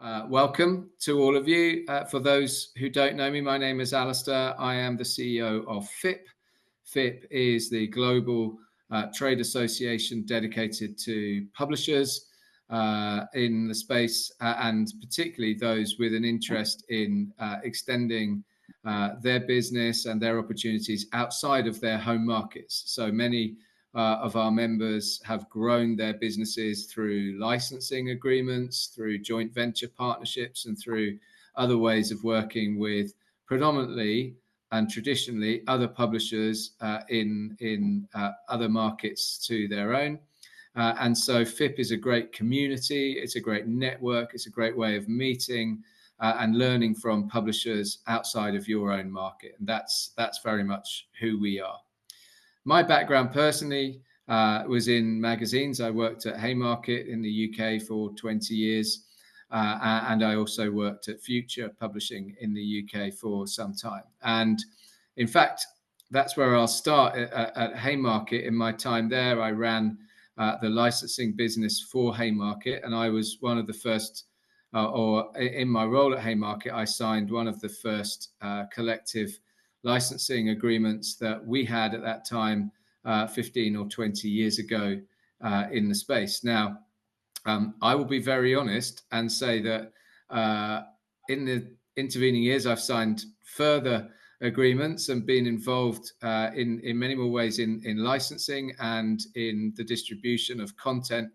Welcome to all of you. For those who don't know me, my name is Alistair. I am the CEO of FIPP. FIPP is the global trade association dedicated to publishers in the space and particularly those with an interest in extending their business and their opportunities outside of their home markets. So many of our members have grown their businesses through licensing agreements, through joint venture partnerships, and through other ways of working with predominantly and traditionally other publishers in other markets to their own. And so FIPP is a great community, it's a great network, it's a great way of meeting and learning from publishers outside of your own market. And that's very much who we are. My background personally was in magazines. I worked at Haymarket in the UK for 20 years. And I also worked at Future Publishing in the UK for some time. And in fact, that's where I'll start at Haymarket. In my time there, I ran the licensing business for Haymarket. And I was one of the first, or in my role at Haymarket, I signed one of the first collective licensing agreements that we had at that time 15 or 20 years ago in the space. Now, I will be very honest and say that in the intervening years, I've signed further agreements and been involved in many more ways in licensing and in the distribution of content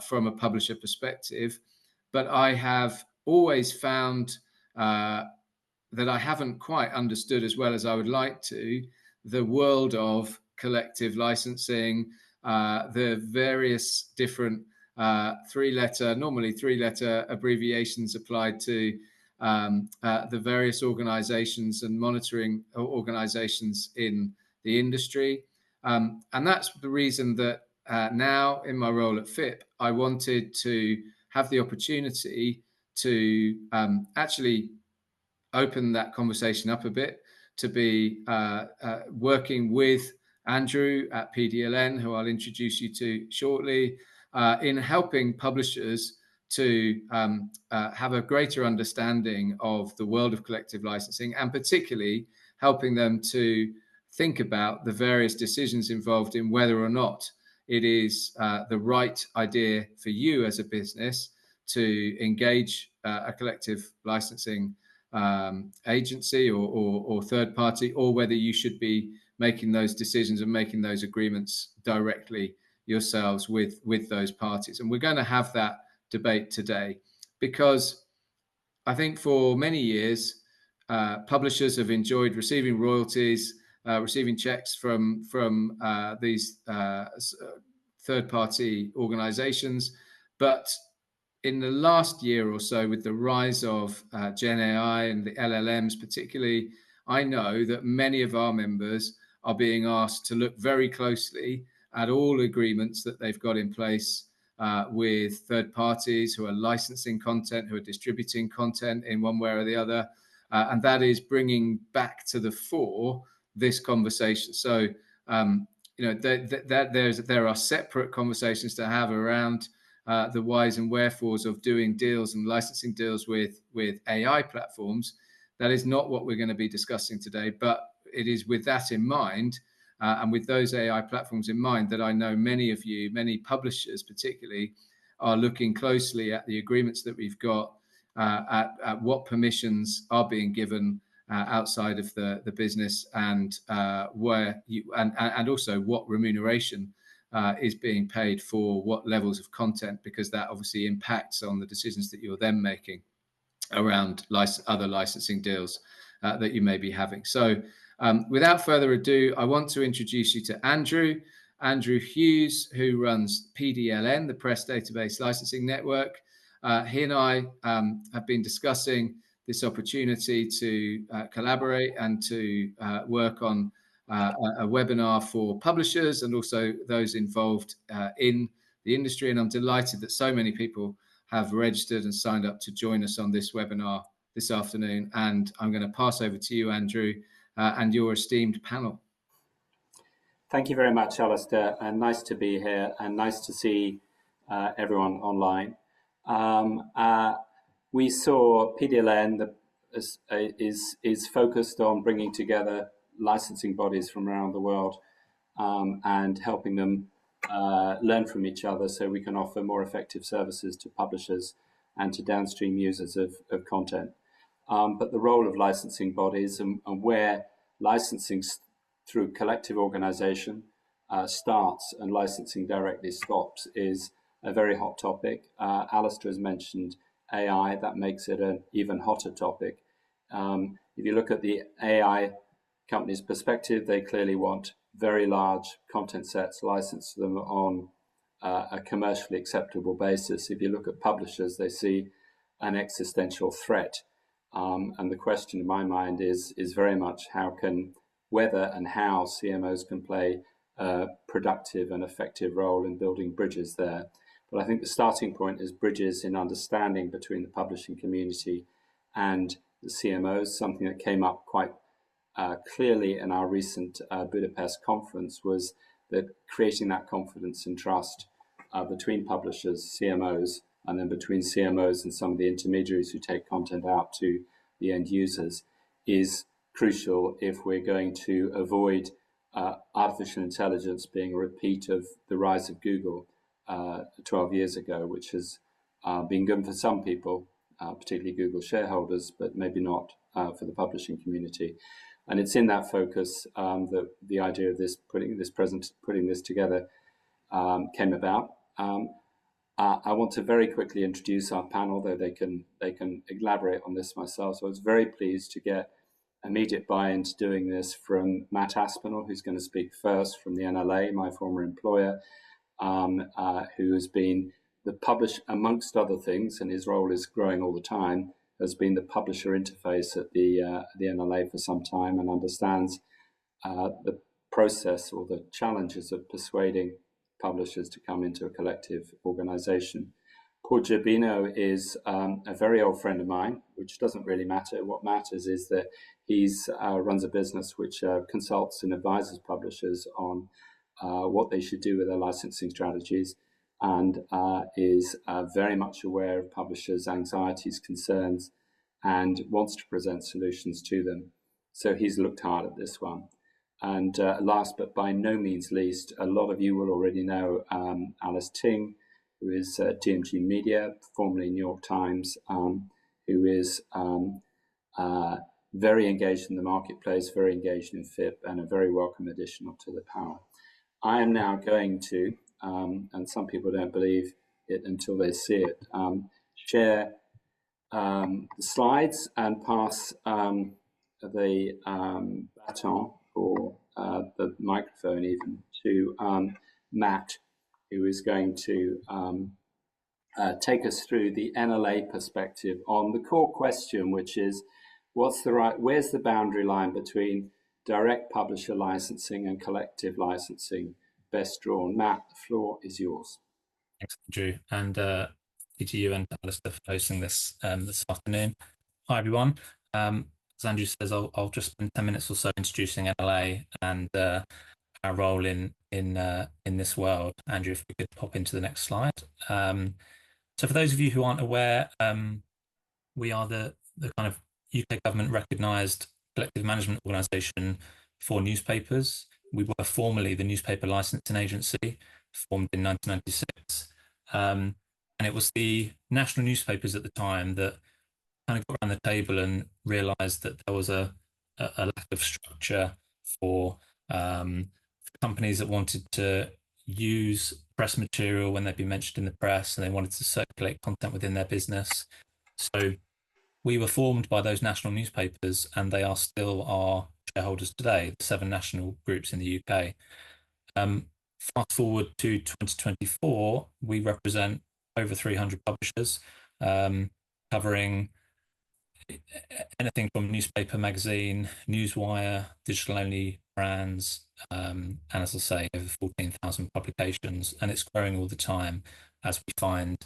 from a publisher perspective. But I have always found that I haven't quite understood as well as I would like to the world of collective licensing, the various different normally three-letter abbreviations applied to the various organizations and monitoring organizations in the industry. And that's the reason that now in my role at FIPP, I wanted to have the opportunity to actually open that conversation up a bit, to be working with Andrew at PDLN, who I'll introduce you to shortly, in helping publishers to have a greater understanding of the world of collective licensing, and particularly helping them to think about the various decisions involved in whether or not it is the right idea for you as a business to engage a collective licensing agency or third party, or whether you should be making those decisions and making those agreements directly yourselves with those parties. And we're going to have that debate today, because I think for many years publishers have enjoyed receiving royalties, receiving checks from these third-party organizations. But in the last year or so, with the rise of Gen AI and the LLMs particularly, I know that many of our members are being asked to look very closely at all agreements that they've got in place with third parties who are licensing content, who are distributing content in one way or the other. And that is bringing back to the fore this conversation. So, there are separate conversations to have around the whys and wherefores of doing deals and licensing deals with AI platforms. That is not what we're going to be discussing today, but it is with that in mind and with those AI platforms in mind that I know many of you, many publishers particularly, are looking closely at the agreements that we've got, at what permissions are being given outside of the business, and and also what remuneration is being paid for what levels of content, because that obviously impacts on the decisions that you're then making around other licensing deals that you may be having. So without further ado, I want to introduce you to Andrew Hughes, who runs PDLN, the Press Database Licensing Network. He and I have been discussing this opportunity to collaborate and to work on a webinar for publishers and also those involved in the industry. And I'm delighted that so many people have registered and signed up to join us on this webinar this afternoon. And I'm going to pass over to you, Andrew, and your esteemed panel. Thank you very much, Alistair, and nice to be here and nice to see everyone online. we saw PDLN is focused on bringing together licensing bodies from around the world and helping them learn from each other so we can offer more effective services to publishers and to downstream users of content. But the role of licensing bodies and where licensing through collective organization starts and licensing directly stops is a very hot topic. Alistair has mentioned AI, that makes it an even hotter topic. If you look at the AI company's perspective, they clearly want very large content sets licensed to them on a commercially acceptable basis. If you look at publishers, they see an existential threat. And the question in my mind is very much whether and how CMOs can play a productive and effective role in building bridges there. But I think the starting point is bridges in understanding between the publishing community and the CMOs, something that came up quite clearly in our recent Budapest conference was that creating that confidence and trust between publishers, CMOs, and then between CMOs and some of the intermediaries who take content out to the end users is crucial if we're going to avoid artificial intelligence being a repeat of the rise of Google 12 years ago, which has been good for some people, particularly Google shareholders, but maybe not for the publishing community. And it's in that focus that the idea of putting this together came about. I want to very quickly introduce our panel, though they can elaborate on this myself. So I was very pleased to get immediate buy-in to doing this from Matt Aspinall, who's going to speak first from the NLA, my former employer, who has been the publisher, amongst other things, and his role is growing all the time, has been the publisher interface at the NLA for some time and understands the process or the challenges of persuading publishers to come into a collective organization. Paul Gerbino is a very old friend of mine, which doesn't really matter. What matters is that he's runs a business which consults and advises publishers on what they should do with their licensing strategies, and is very much aware of publishers' anxieties, concerns, and wants to present solutions to them. So he's looked hard at this one. And last but by no means least, a lot of you will already know Alice Ting, who is TMG Media, formerly New York Times, who is very engaged in the marketplace, very engaged in FIPP, and a very welcome addition to the panel. I am now going to, and some people don't believe it until they see it, share the slides and pass the baton or the microphone even to Matt, who is going to take us through the NLA perspective on the core question, which is where's the boundary line between direct publisher licensing and collective licensing best drawn? Matt, the floor is yours. Thanks, Andrew, and to you and Alistair for hosting this this afternoon. Hi, everyone. As Andrew says, I'll just spend 10 minutes or so introducing NLA and our role in this world. Andrew, if we could pop into the next slide. So for those of you who aren't aware, we are the kind of UK government recognised collective management organisation for newspapers. We were formerly the Newspaper Licensing Agency, formed in 1996. And it was the national newspapers at the time that kind of got around the table and realised that there was a lack of structure for companies that wanted to use press material when they'd be mentioned in the press, and they wanted to circulate content within their business. So we were formed by those national newspapers, and they are still our shareholders today, the 7 national groups in the UK. Fast forward to 2024, we represent over 300 publishers, covering anything from newspaper, magazine, newswire, digital-only brands, and as I say, over 14,000 publications, and it's growing all the time as we find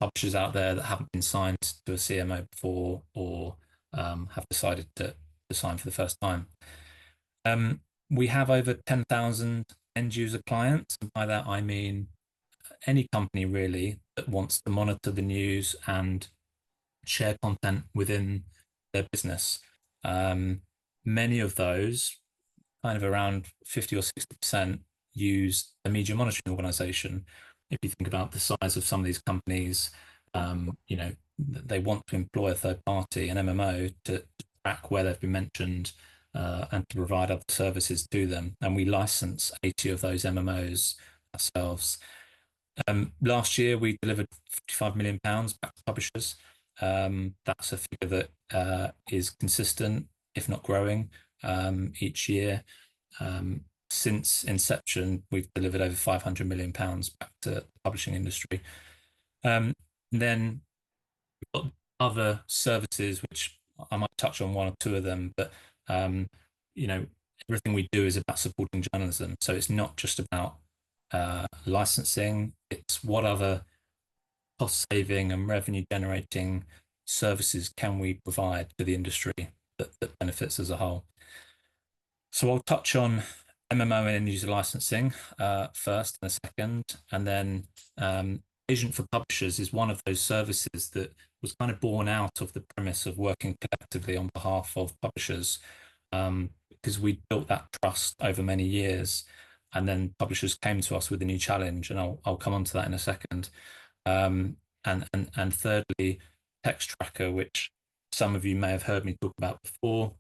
publishers out there that haven't been signed to a CMO before or have decided to sign for the first time. We have over 10,000 end user clients, and by that I mean any company really that wants to monitor the news and share content within their business. Many of those, kind of around 50 or 60%, use a media monitoring organization. If you think about the size of some of these companies, you know, they want to employ a third party, an MMO, to track where they've been mentioned and to provide other services to them. And we license 80 of those MMOs ourselves. Last year, we delivered £55 million back to publishers. That's a figure that is consistent, if not growing, each year. Since inception, we've delivered over £500 million back to the publishing industry. Then we've got other services, which I might touch on one or two of them, but you know, everything we do is about supporting journalism. So it's not just about licensing, it's what other cost saving and revenue generating services can we provide to the industry that benefits as a whole. So I'll touch on MMO and end user licensing first in a second, and then Agent for Publishers is one of those services that was kind of born out of the premise of working collectively on behalf of publishers, because we built that trust over many years, and then publishers came to us with a new challenge, and I'll come on to that in a second. And thirdly, Text Tracker, which some of you may have heard me talk about before.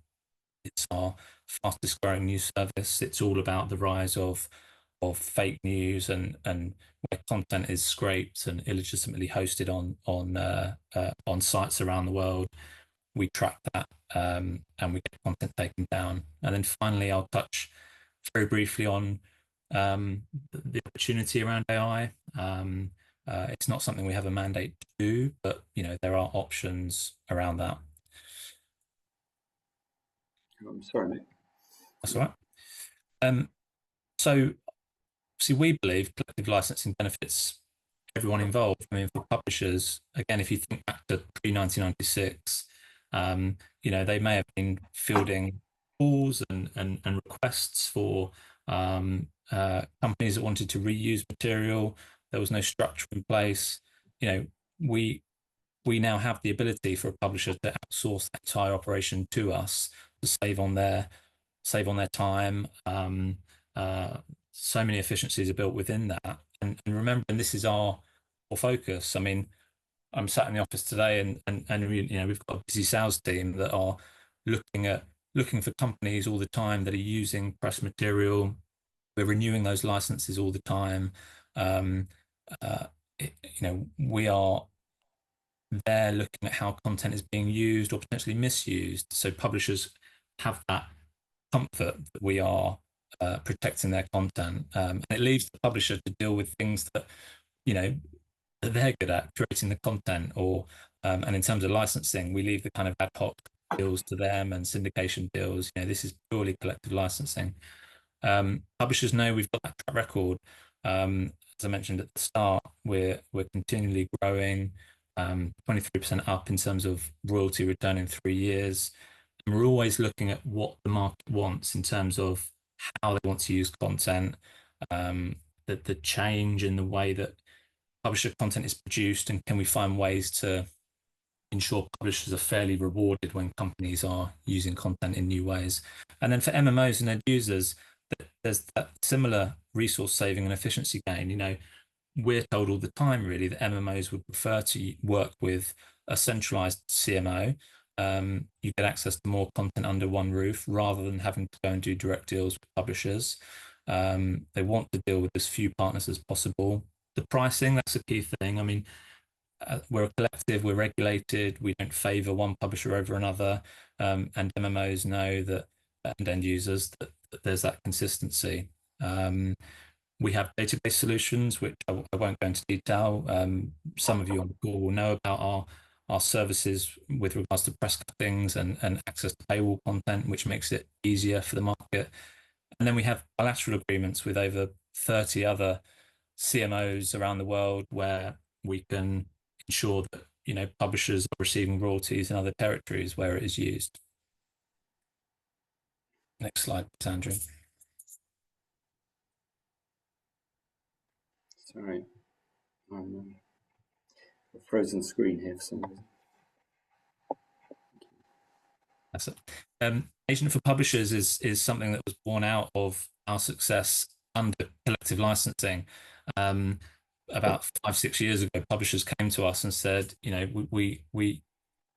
It's our fastest growing news service. It's all about the rise of fake news and where content is scraped and illegitimately hosted on sites around the world. We track that and we get content taken down. And then finally, I'll touch very briefly on the opportunity around AI. It's not something we have a mandate to do, but you know, there are options around that. I'm sorry, mate. That's all right. So obviously we believe collective licensing benefits everyone involved. I mean, for publishers, again, if you think back to pre-1996, you know, they may have been fielding calls and requests for companies that wanted to reuse material. There was no structure in place. You know, we now have the ability for a publisher to outsource that entire operation to us to save on their time. So many efficiencies are built within that. And remember, and this is our focus. I mean, I'm sat in the office today and you know, we've got a busy sales team that are looking for companies all the time that are using press material. We're renewing those licenses all the time. You know, we are there looking at how content is being used or potentially misused. So publishers have that comfort that we are protecting their content. And it leaves the publisher to deal with things that, you know, that they're good at, creating the content, or and in terms of licensing, we leave the kind of ad hoc deals to them and syndication deals. You know, this is purely collective licensing. Publishers know we've got that track record. As I mentioned at the start, we're continually growing, 23% up in terms of royalty return in 3 years. And we're always looking at what the market wants in terms of how they want to use content, the change in the way that publisher content is produced, and can we find ways to ensure publishers are fairly rewarded when companies are using content in new ways. And then for MMOs and end users, there's that similar resource saving and efficiency gain. You know, we're told all the time really that MMOs would prefer to work with a centralized CMO. You get access to more content under one roof rather than having to go and do direct deals with publishers. They want to deal with as few partners as possible. The pricing, that's a key thing. I mean, we're a collective, we're regulated, we don't favor one publisher over another, and MMOs know that, and end users, that there's that consistency. We have database solutions, which I won't go into detail. Some of you on the call will know about our services with regards to press cuttings and access to paywall content, which makes it easier for the market. And then we have bilateral agreements with over 30 other CMOs around the world where we can ensure that, you know, publishers are receiving royalties in other territories where it is used. Next slide, Andrew. Sorry, I'm a frozen screen here for some reason. That's it. Agent for Publishers is something that was born out of our success under collective licensing. About 5-6 years ago, publishers came to us and said, you know, we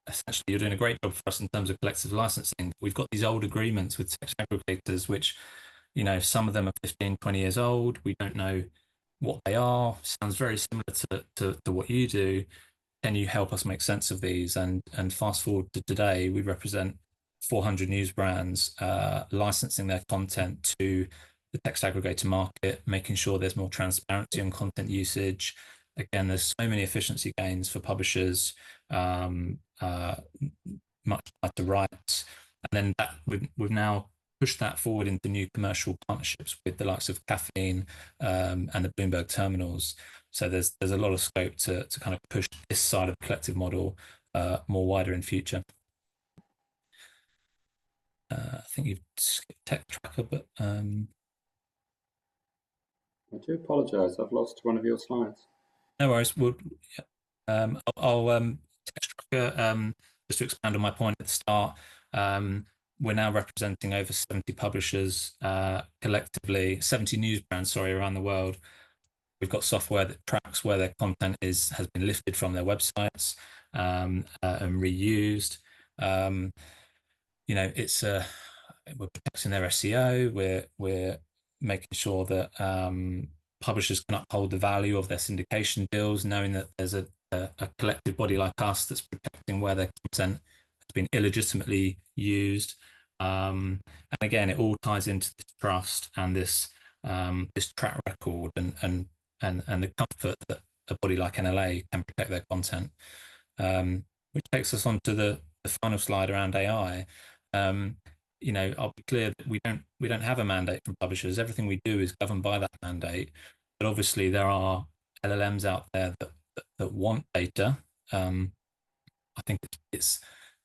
essentially, you're doing a great job for us in terms of collective licensing. We've got these old agreements with text aggregators, which, you know, some of them are 15, 20 years old. We don't know what they are. Sounds very similar to what you do. Can you help us make sense of these? And fast forward to today, we represent 400 news brands licensing their content to the text aggregator market, making sure there's more transparency on content usage. Again, there's so many efficiency gains for publishers, much lighter rights, and then that we've now pushed that forward into new commercial partnerships with the likes of Caffeine and the Bloomberg terminals. So there's a lot of scope to kind of push this side of the collective model more wider in future. I think you've skipped Tech Tracker, but I do apologise. I've lost one of your slides. no worries. I'll Tech Tracker, just to expand on my point at the start. We're now representing over 70 publishers collectively, 70 news brands, sorry, around the world. We've got software that tracks where their content has been lifted from their websites and reused. You know, it's we're protecting their SEO. We're making sure that publishers can uphold the value of their syndication deals, knowing that there's a collective body like us that's protecting where their content has been illegitimately used. And again, it all ties into this trust and this track record and the comfort that a body like NLA can protect their content. Which takes us on to the final slide around AI. You know, I'll be clear that we don't have a mandate from publishers. Everything we do is governed by that mandate. But obviously, there are LLMs out there that want data. I think it's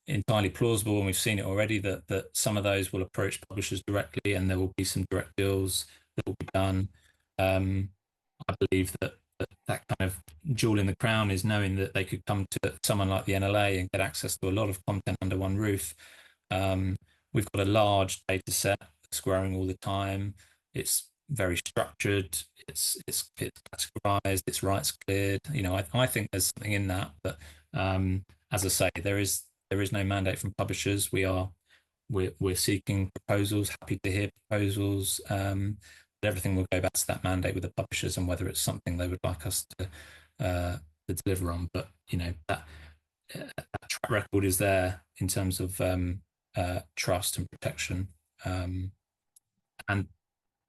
entirely plausible, and we've seen it already, that some of those will approach publishers directly, and there will be some direct deals that will be done. I believe that kind of jewel in the crown is knowing that they could come to someone like the NLA and get access to a lot of content under one roof. We've got a large data set that's growing all the time. It's very structured. It's categorized. It's rights cleared. You know, I think there's something in that. But as I say, there is no mandate from publishers. We're seeking proposals. Happy to hear proposals. But everything will go back to that mandate with the publishers and whether it's something they would like us to deliver on. But you know, that track record is there in terms of trust and protection. And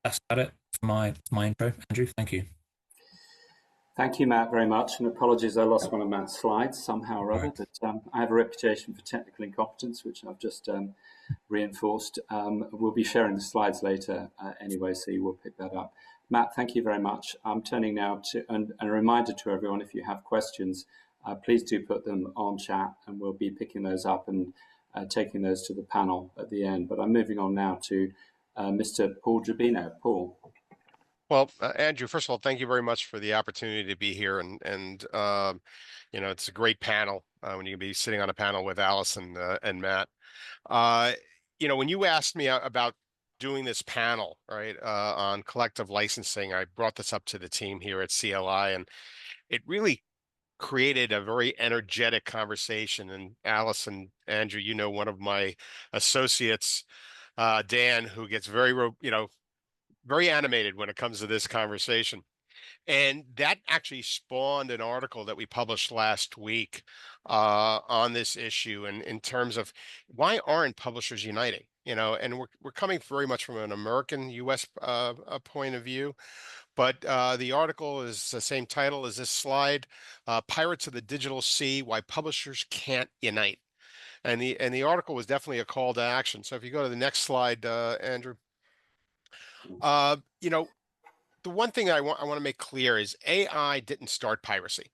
that's about it for my intro. Andrew, thank you. Thank you, Matt, very much. And apologies, I lost one of Matt's slides somehow or other. Right. But I have a reputation for technical incompetence, which I've just reinforced. We'll be sharing the slides later anyway, so you will pick that up. Matt, thank you very much. I'm turning now to, and a reminder to everyone, if you have questions, please do put them on chat, and we'll be picking those up and taking those to the panel at the end. But I'm moving on now to Mr. Paul Giabino. Paul. Well, Andrew, first of all, thank you very much for the opportunity to be here, and you know, it's a great panel when you can be sitting on a panel with Alison and Matt. You know, when you asked me about doing this panel, right, on collective licensing, I brought this up to the team here at CLI, and it really created a very energetic conversation. And Alison, Andrew, you know, one of my associates, Dan, who gets very, you know, very animated when it comes to this conversation. And that actually spawned an article that we published last week on this issue, and in terms of why aren't publishers uniting? You know, and we're coming very much from an American U.S. Point of view, but the article is the same title as this slide: "Pirates of the Digital Sea: Why Publishers Can't Unite." And the article was definitely a call to action. So if you go to the next slide, Andrew. You know, the one thing I want to make clear is AI didn't start piracy.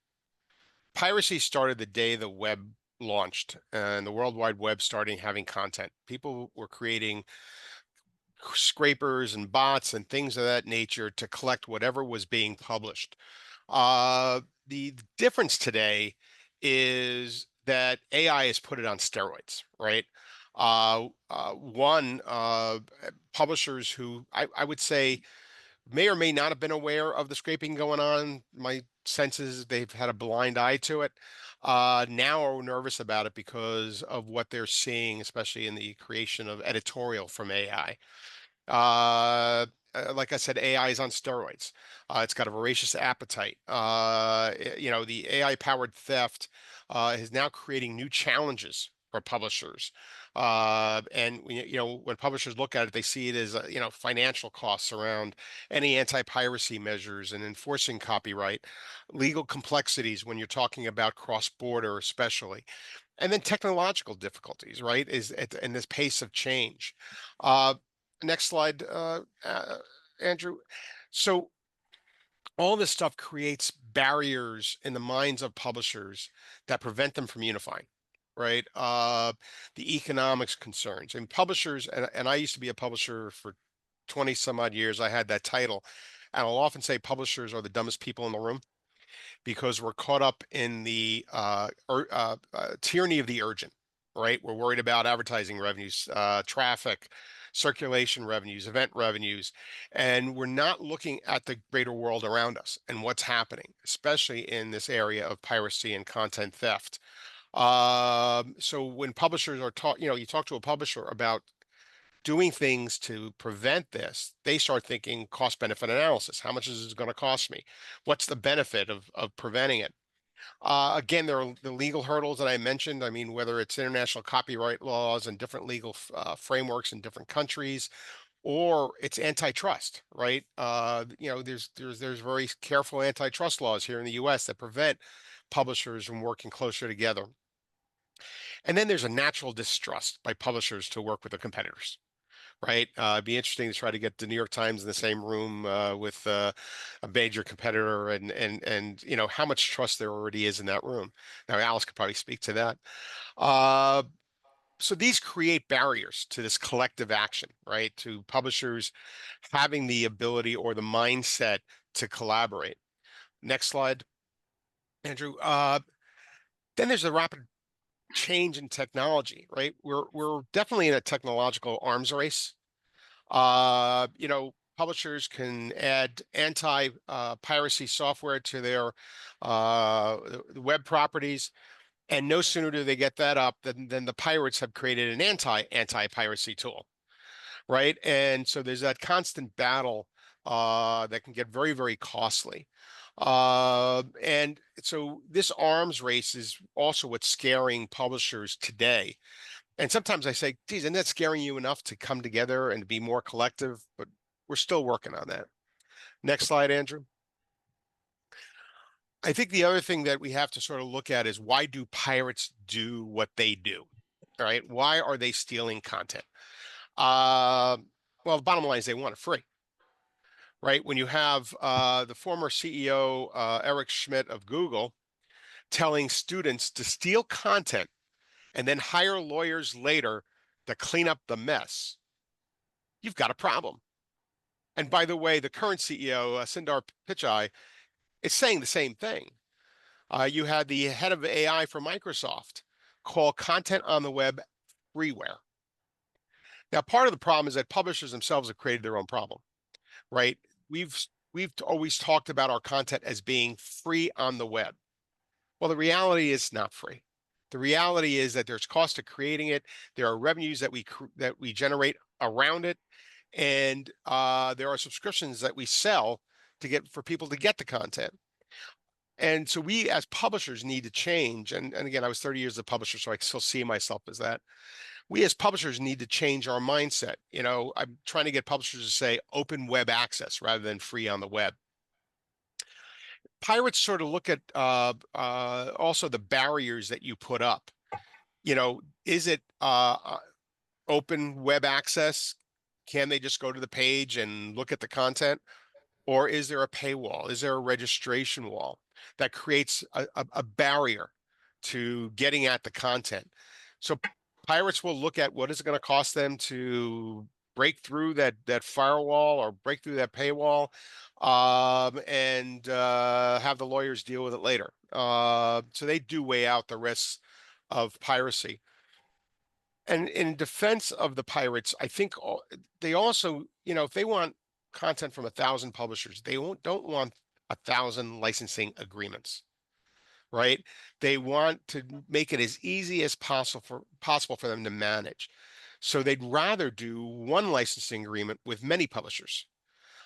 Piracy started the day the web launched and the World Wide Web started having content. People were creating scrapers and bots and things of that nature to collect whatever was being published. The difference today is that AI has put it on steroids, right? One, publishers who I would say may or may not have been aware of the scraping going on. My sense is they've had a blind eye to it. Now are nervous about it because of what they're seeing, especially in the creation of editorial from AI. Like I said, AI is on steroids. It's got a voracious appetite. The AI-powered theft is now creating new challenges for publishers. And when publishers look at it, they see it as financial costs around any anti-piracy measures and enforcing copyright, legal complexities when you're talking about cross-border, especially, and then technological difficulties, right? In this pace of change. Uh, Next slide, Andrew. So all this stuff creates barriers in the minds of publishers that prevent them from unifying, right? The economics concerns and publishers, and I used to be a publisher for 20 some odd years. I had that title, and I'll often say publishers are the dumbest people in the room because we're caught up in the tyranny of the urgent, right? We're worried about advertising revenues, traffic, circulation revenues, event revenues, and we're not looking at the greater world around us and what's happening, especially in this area of piracy and content theft. So when publishers are taught, you talk to a publisher about doing things to prevent this, they start thinking cost benefit analysis. How much is this going to cost me? What's the benefit of preventing it? Again, there are the legal hurdles that I mentioned. I mean, whether it's international copyright laws and different legal frameworks in different countries, or it's antitrust, right? There's very careful antitrust laws here in the U.S. that prevent publishers from working closer together. And then there's a natural distrust by publishers to work with their competitors, right? It'd be interesting to try to get the New York Times in the same room with a major competitor, and how much trust there already is in that room. Now, Alice could probably speak to that. So these create barriers to this collective action, right? To publishers having the ability or the mindset to collaborate. Next slide, Andrew. Then there's a rapid change in technology, right? We're definitely in a technological arms race. Publishers can add anti-piracy software to their the web properties, and no sooner do they get that up than the pirates have created an anti-piracy tool, right? And so there's that constant battle that can get very, very costly. And so this arms race is also what's scaring publishers today. And sometimes I say, geez, isn't that scaring you enough to come together and be more collective? But we're still working on that. Next slide, Andrew. I think the other thing that we have to sort of look at is, why do pirates do what they do? All right. Why are they stealing content? Well, the bottom line is they want it free, right? When you have the former CEO, Eric Schmidt of Google, telling students to steal content and then hire lawyers later to clean up the mess, you've got a problem. And by the way, the current CEO, Sundar Pichai, is saying the same thing. You had the head of AI for Microsoft call content on the web freeware. Now, part of the problem is that publishers themselves have created their own problem, right? We've always talked about our content as being free on the web. Well, the reality is not free. The reality is that there's cost to creating it. There are revenues that we generate around it, and there are subscriptions that we sell for people to get the content. And so we as publishers need to change. And again, I was 30 years as a publisher, so I still see myself as that. We as publishers need to change our mindset. I'm trying to get publishers to say open web access rather than free on the web. Pirates sort of look at also the barriers that you put up. Is it open web access? Can they just go to the page and look at the content? Or is there a paywall? Is there a registration wall that creates a barrier to getting at the content? So pirates will look at what is it going to cost them to break through that firewall or break through that paywall, and have the lawyers deal with it later. So they do weigh out the risks of piracy. And in defense of the pirates, I think they also, if they want content from 1,000 publishers, they don't want 1,000 licensing agreements, right? They want to make it as easy as possible for them to manage. So they'd rather do one licensing agreement with many publishers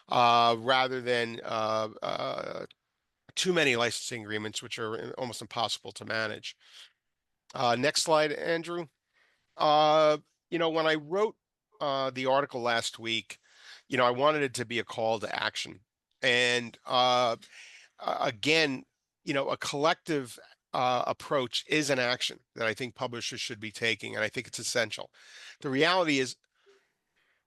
rather than too many licensing agreements, which are almost impossible to manage. Next slide, Andrew. When I wrote the article last week, I wanted it to be a call to action. And again, a collective approach is an action that I think publishers should be taking, and I think it's essential. The reality is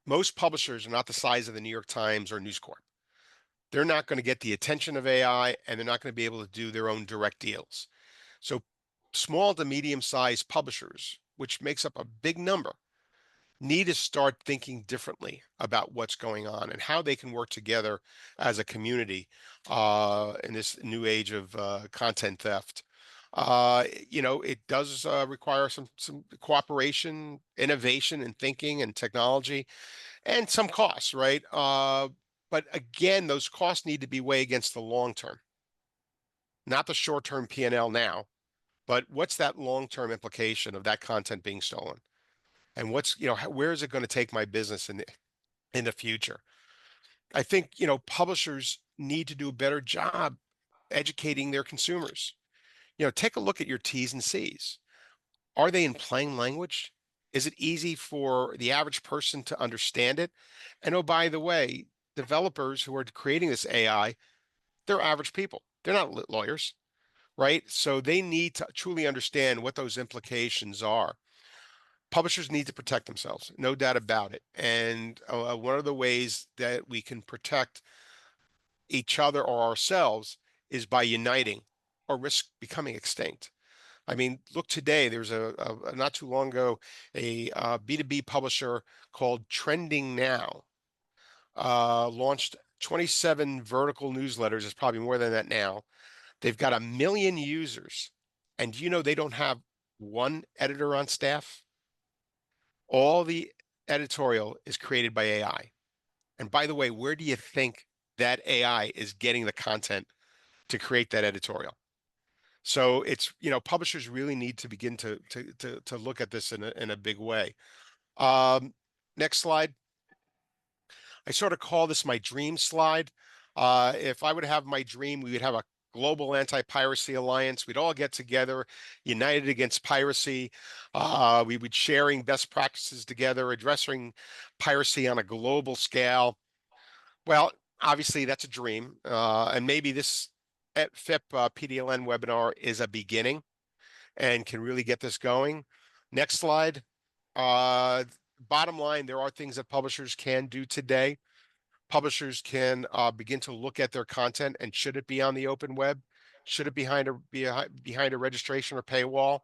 most publishers are not the size of the New York Times or News Corp. They're not going to get the attention of AI, and they're not going to be able to do their own direct deals. So small to medium-sized publishers, which makes up a big number, need to start thinking differently about what's going on and how they can work together as a community in this new age of content theft. It does require some cooperation, innovation, and thinking and technology, and some costs, right? But again, those costs need to be weighed against the long term, not the short-term P&L now, but what's that long-term implication of that content being stolen? And where is it going to take my business in the future? I think, publishers need to do a better job educating their consumers. Take a look at your T's and C's. Are they in plain language? Is it easy for the average person to understand it? And oh, by the way, developers who are creating this AI, they're average people. They're not lawyers, right? So they need to truly understand what those implications are. Publishers need to protect themselves, no doubt about it. And one of the ways that we can protect each other or ourselves is by uniting or risk becoming extinct. I mean, look today, there's a not too long ago, a B2B publisher called Trending Now launched 27 vertical newsletters. It's probably more than that now. They've got 1 million users. And they don't have one editor on staff? All the editorial is created by AI. And by the way, where do you think that AI is getting the content to create that editorial? So it's, publishers really need to begin to look at this in a big way. Next slide. I sort of call this my dream slide. If I would have my dream, we would have a global anti-piracy alliance. We'd all get together, united against piracy. We would sharing best practices together, addressing piracy on a global scale. Well, obviously that's a dream. And maybe this FIPP PDLN webinar is a beginning and can really get this going. Next slide. Bottom line, there are things that publishers can do today. Publishers can begin to look at their content, and should it be on the open web? Should it be behind a registration or paywall?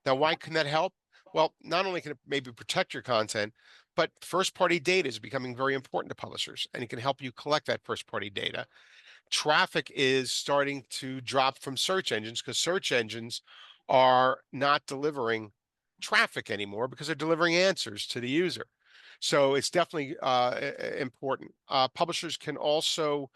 Now, why can that help? Well, not only can it maybe protect your content, but first-party data is becoming very important to publishers, and it can help you collect that first-party data. Traffic is starting to drop from search engines because search engines are not delivering traffic anymore because they're delivering answers to the user. So it's definitely important. Publishers can also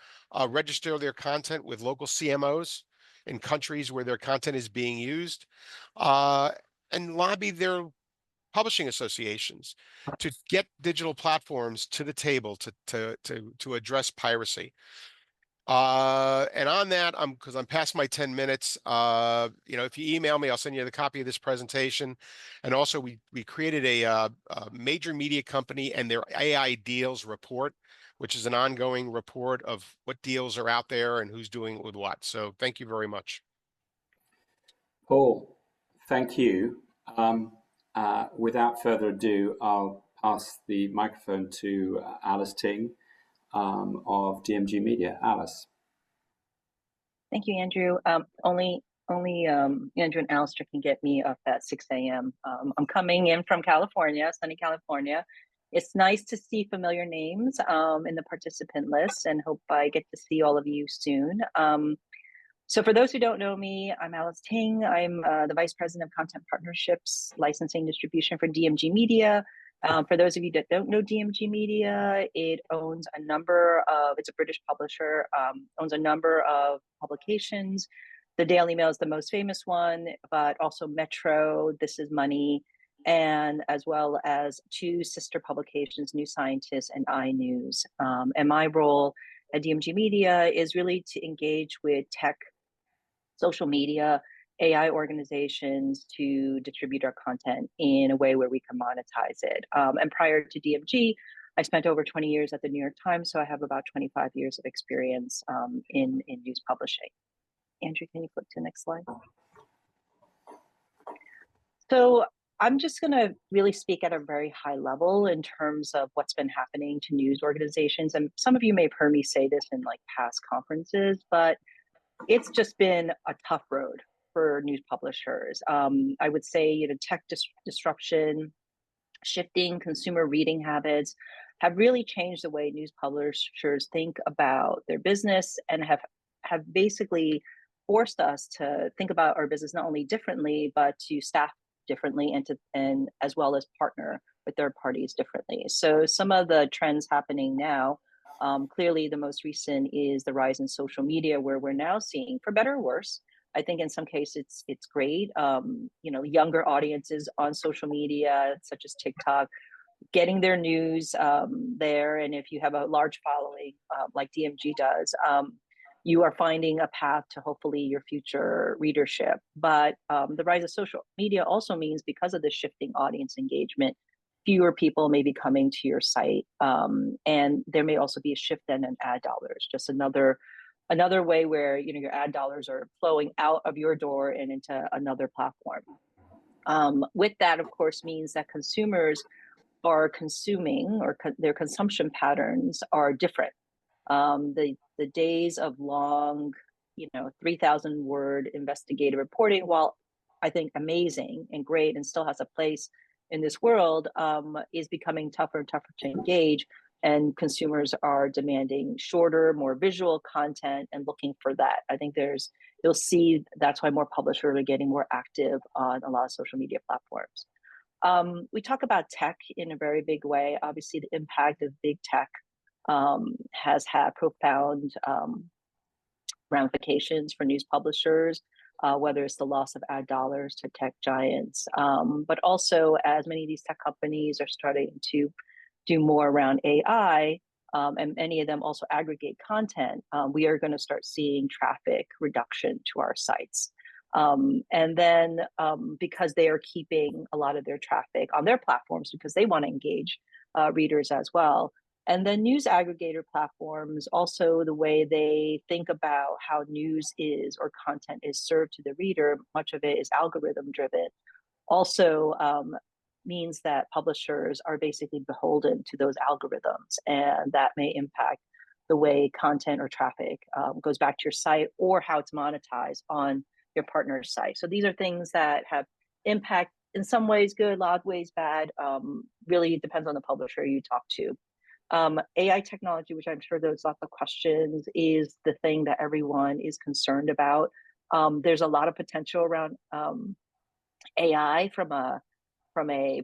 register their content with local CMOs in countries where their content is being used and lobby their publishing associations to get digital platforms to the table to address piracy. And on that, because I'm past my 10 minutes, if you email me, I'll send you the copy of this presentation. And also we created a major media company and their AI deals report, which is an ongoing report of what deals are out there and who's doing it with what. So thank you very much. Paul, thank you. Without further ado, I'll pass the microphone to Alice Ting of DMG Media. Alice. Thank you, Andrew. Only Andrew and Alistair can get me up at 6 a.m. I'm coming in from California, sunny California. It's nice to see familiar names in the participant list, and hope I get to see all of you soon. So for those who don't know me, I'm Alice Ting. I'm the Vice President of Content Partnerships, Licensing Distribution for DMG Media. For those of you that don't know DMG Media, it owns a number of, it's a British publisher, owns a number of publications. The Daily Mail is the most famous one, but also Metro, This Is Money, and as well as two sister publications, New Scientist and iNews. And my role at DMG Media is really to engage with tech, social media, AI organizations to distribute our content in a way where we can monetize it. And prior to DMG, I spent over 20 years at the New York Times, so I have about 25 years of experience in news publishing. Andrew, can you flip to the next slide? So I'm just going to really speak at a very high level in terms of what's been happening to news organizations. And some of you may have heard me say this in like past conferences, but it's just been a tough road for news publishers. I would say, tech disruption, shifting consumer reading habits have really changed the way news publishers think about their business and have basically forced us to think about our business not only differently, but to staff differently and as well as partner with third parties differently. So some of the trends happening now, clearly the most recent is the rise in social media, where we're now seeing, for better or worse, I think in some cases it's great, younger audiences on social media, such as TikTok, getting their news there. And if you have a large following like DMG does, you are finding a path to hopefully your future readership. But the rise of social media also means, because of the shifting audience engagement, fewer people may be coming to your site. And there may also be a shift then in ad dollars, just another way where your ad dollars are flowing out of your door and into another platform. With that, of course, means that consumers are consuming, or their consumption patterns are different. The days of long, 3,000 word investigative reporting, while I think amazing and great and still has a place in this world, is becoming tougher and tougher to engage. And consumers are demanding shorter, more visual content and looking for that. I think you'll see that's why more publishers are getting more active on a lot of social media platforms. We talk about tech in a very big way. Obviously, the impact of big tech has had profound ramifications for news publishers, whether it's the loss of ad dollars to tech giants, but also as many of these tech companies are starting to do more around AI, and many of them also aggregate content, we are going to start seeing traffic reduction to our sites. And then because they are keeping a lot of their traffic on their platforms because they want to engage readers as well. And then news aggregator platforms, also the way they think about how news is or content is served to the reader, much of it is algorithm driven, also means that publishers are basically beholden to those algorithms, and that may impact the way content or traffic goes back to your site or how it's monetized on your partner's site. So these are things that have impact, in some ways good, a lot of ways bad. Really depends on the publisher you talk to. AI technology, which I'm sure there's lots of questions, is the thing that everyone is concerned about. There's a lot of potential around AI from a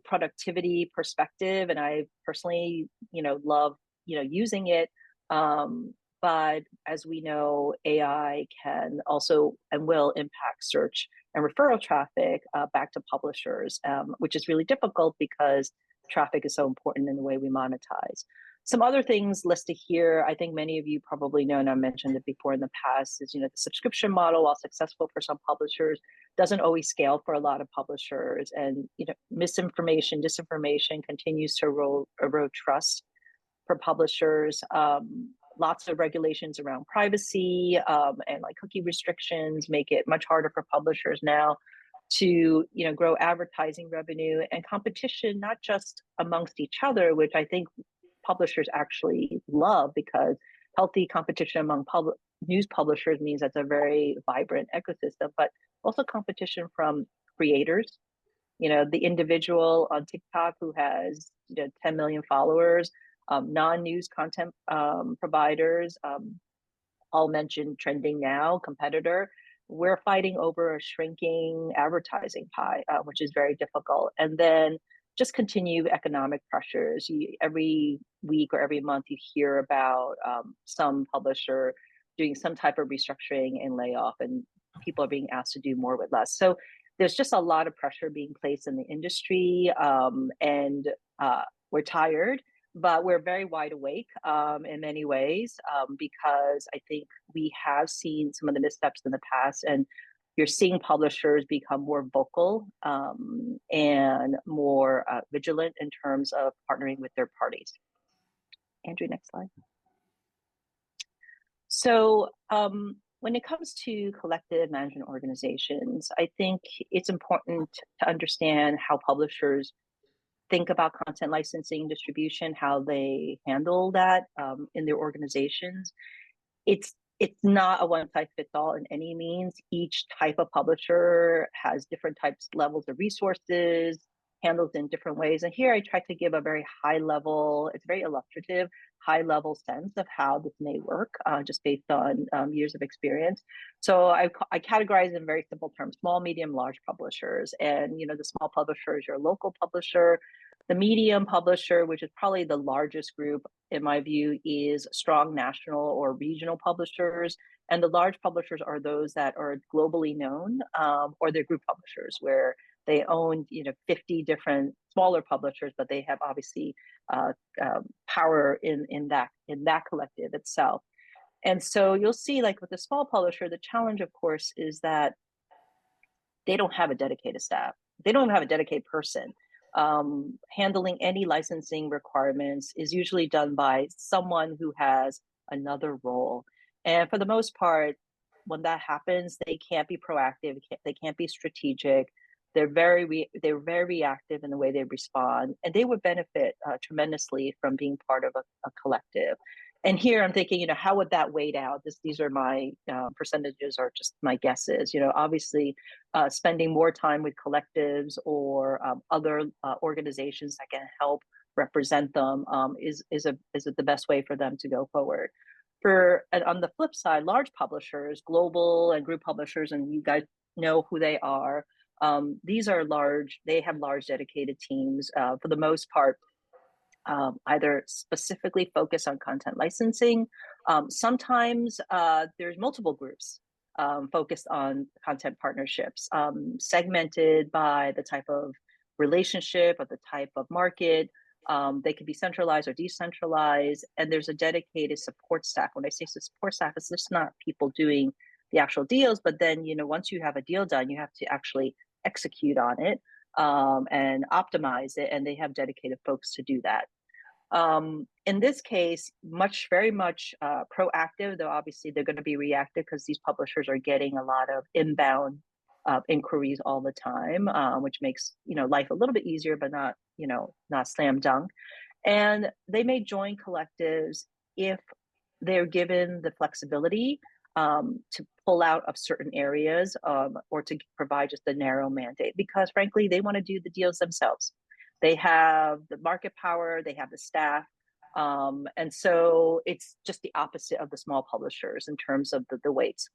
productivity perspective, and I personally, love, using it. But as we know, AI can also and will impact search and referral traffic back to publishers, which is really difficult because traffic is so important in the way we monetize. Some other things listed here, I think many of you probably know, and I mentioned it before in the past, is the subscription model, while successful for some publishers, doesn't always scale for a lot of publishers, and misinformation, disinformation continues to erode trust for publishers. Lots of regulations around privacy and like cookie restrictions make it much harder for publishers now to grow advertising revenue, and competition, not just amongst each other, which I think publishers actually love, because healthy competition among news publishers means that's a very vibrant ecosystem, but also competition from creators. The individual on TikTok who has 10 million followers, non-news content providers, Paul mentioned trending now competitor, we're fighting over a shrinking advertising pie, which is very difficult. And then just continued economic pressures. Every week or every month, you hear about some publisher doing some type of restructuring and layoff, and people are being asked to do more with less. So there's just a lot of pressure being placed in the industry, and we're tired, but we're very wide awake in many ways, because I think we have seen some of the missteps in the past, and you're seeing publishers become more vocal and more vigilant in terms of partnering with their parties. Andrew, next slide. So when it comes to collective management organizations, I think it's important to understand how publishers think about content licensing, distribution, how they handle that in their organizations. It's not a one-size-fits-all in any means. Each type of publisher has different types, levels of resources, handled in different ways. And here I try to give a very high level, it's very illustrative, high level sense of how this may work, just based on years of experience. So I categorize in very simple terms: small, medium, large publishers. And the small publisher is your local publisher. The medium publisher, which is probably the largest group in my view, is strong national or regional publishers. And the large publishers are those that are globally known, or they're group publishers where they own 50 different smaller publishers, but they have obviously power in that collective itself. And so you'll see, like with the small publisher, the challenge, of course, is that they don't have a dedicated staff. They don't even have a dedicated person. Handling any licensing requirements is usually done by someone who has another role. And for the most part, when that happens, they can't be proactive. They can't be strategic. They're very reactive in the way they respond, and they would benefit tremendously from being part of a collective. And here I'm thinking, how would that weigh out? These are my percentages, or just my guesses. Obviously, spending more time with collectives or other organizations that can help represent them is the best way for them to go forward. And on the flip side, large publishers, global and group publishers, and you guys know who they are. These are large. They have large dedicated teams for the most part. Either specifically focus on content licensing. Sometimes there's multiple groups focused on content partnerships, segmented by the type of relationship or the type of market. They could be centralized or decentralized, and there's a dedicated support staff. When I say support staff, it's just not people doing the actual deals, but then once you have a deal done, you have to actually execute on it and optimize it, and they have dedicated folks to do that. In this case, very much proactive, though obviously they're going to be reactive because these publishers are getting a lot of inbound inquiries all the time, which makes life a little bit easier, but not slam dunk. And they may join collectives if they're given the flexibility to pull out of certain areas or to provide just a narrow mandate, because frankly, they want to do the deals themselves. They have the market power, they have the staff. And so it's just the opposite of the small publishers in terms of the weights.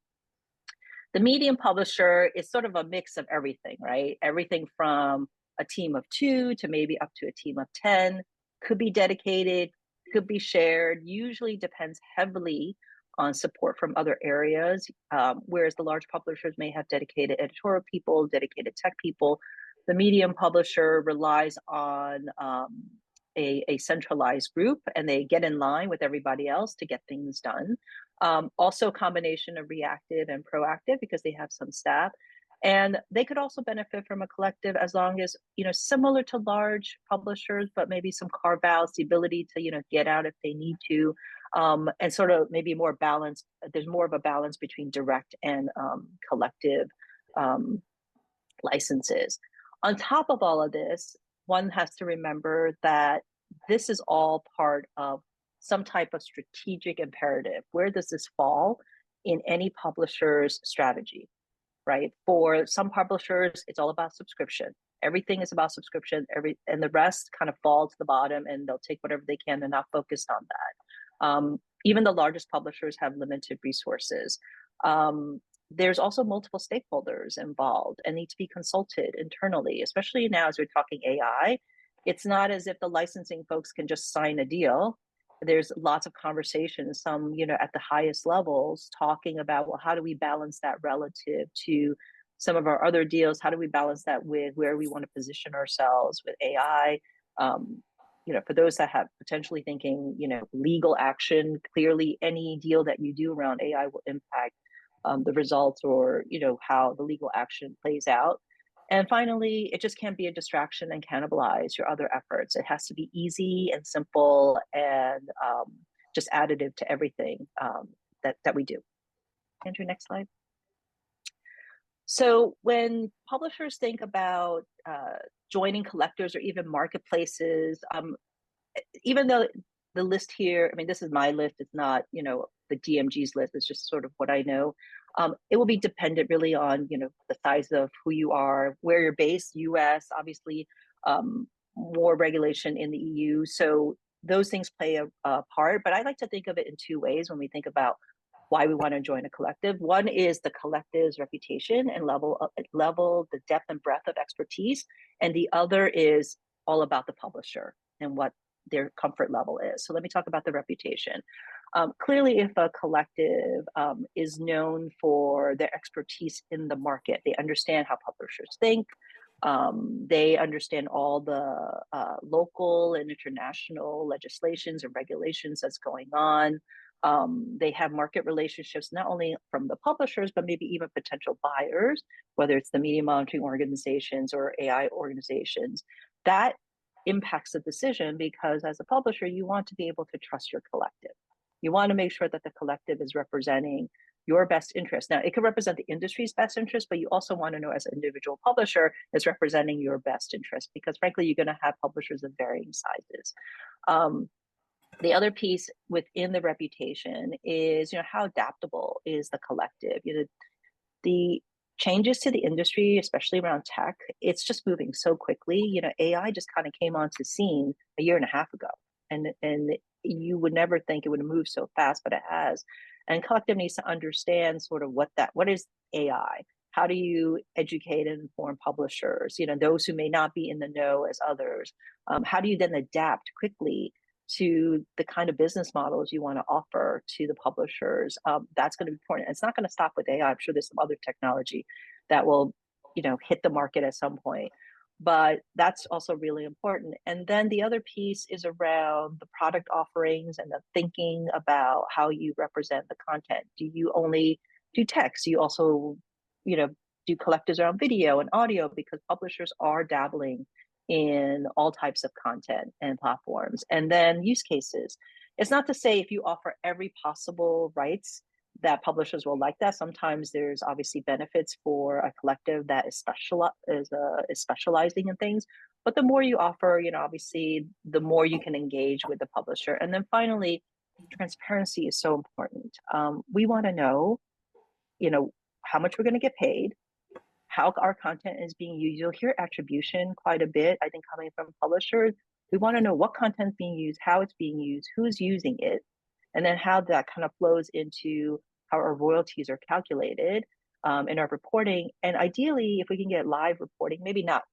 The medium publisher is sort of a mix of everything, right? Everything from a team of 2 to maybe up to a team of 10, could be dedicated, could be shared, usually depends heavily on support from other areas, whereas the large publishers may have dedicated editorial people, dedicated tech people. The medium publisher relies on a centralized group, and they get in line with everybody else to get things done. Also a combination of reactive and proactive because they have some staff. And they could also benefit from a collective as long as, similar to large publishers, but maybe some carve outs, the ability to, get out if they need to, and sort of maybe more balanced. There's more of a balance between direct and collective licenses. On top of all of this, one has to remember that this is all part of some type of strategic imperative. Where does this fall in any publisher's strategy, right? For some publishers, it's all about subscription. Everything is about subscription, and the rest kind of fall to the bottom, and they'll take whatever they can. They're not focused on that. even the largest publishers have limited resources. There's also multiple stakeholders involved and need to be consulted internally, especially now as we're talking AI. It's not as if the licensing folks can just sign a deal. There's lots of conversations, some, at the highest levels, talking about, well, how do we balance that relative to some of our other deals? How do we balance that with where we want to position ourselves with AI? For those that have potentially thinking, legal action, clearly any deal that you do around AI will impact the results or, how the legal action plays out. And finally, it just can't be a distraction and cannibalize your other efforts. It has to be easy and simple and just additive to everything that we do. Andrew, next slide. So when publishers think about joining collectors or even marketplaces, even though the list here, I mean, this is my list, it's not, the DMG's list, it's just sort of what I know. It will be dependent really on, the size of who you are, where you're based, US, obviously, more regulation in the EU. So those things play a part, but I like to think of it in two ways when we think about why we want to join a collective. One is the collective's reputation and level, the depth and breadth of expertise. And the other is all about the publisher and what their comfort level is. So let me talk about the reputation. Clearly, if a collective is known for their expertise in the market, they understand how publishers think, they understand all the local and international legislations and regulations that's going on. They have market relationships, not only from the publishers, but maybe even potential buyers, whether it's the media monitoring organizations or AI organizations. That impacts the decision because as a publisher, you want to be able to trust your collective. You want to make sure that the collective is representing your best interest. Now, it could represent the industry's best interest, but you also want to know as an individual publisher is representing your best interest because frankly, you're going to have publishers of varying sizes. The other piece within the reputation is, how adaptable is the collective? The changes to the industry, especially around tech, it's just moving so quickly. AI just kind of came onto scene a year and a half ago, and you would never think it would move so fast, but it has. And collective needs to understand sort of what is AI? How do you educate and inform publishers? Those who may not be in the know as others. How do you then adapt quickly to the kind of business models you want to offer to the publishers? That's going to be important. It's not going to stop with AI. I'm sure there's some other technology that will, hit the market at some point. But that's also really important. And then the other piece is around the product offerings and the thinking about how you represent the content. Do you only do text? Do you also, do collectives around video and audio? Because publishers are dabbling in all types of content and platforms. And then use cases. It's not to say if you offer every possible rights that publishers will like that. Sometimes there's obviously benefits for a collective that is specializing in things. But the more you offer, obviously, the more you can engage with the publisher. And then finally, transparency is so important. We want to know, how much we're going to get paid, how our content is being used. You'll hear attribution quite a bit, I think, coming from publishers. We want to know what content is being used, how it's being used, who's using it, and then how that kind of flows into how our royalties are calculated in our reporting. And ideally, if we can get live reporting, maybe not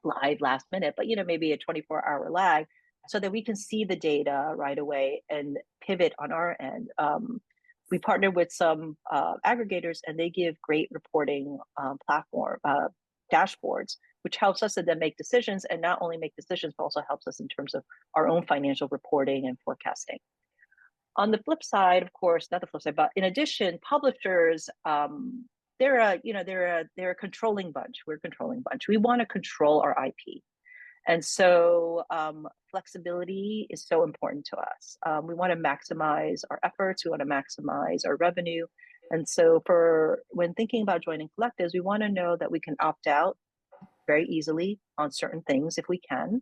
live last minute, but maybe a 24-hour lag, so that we can see the data right away and pivot on our end. We partner with some aggregators, and they give great reporting platform dashboards, which helps us to then make decisions, and not only make decisions, but also helps us in terms of our own financial reporting and forecasting. On the flip side, of course, not the flip side, but in addition, publishers, they're a controlling bunch. We're a controlling bunch. We want to control our IP. And so flexibility is so important to us. We want to maximize our efforts. We want to maximize our revenue. And so when thinking about joining collectives, we want to know that we can opt out very easily on certain things if we can.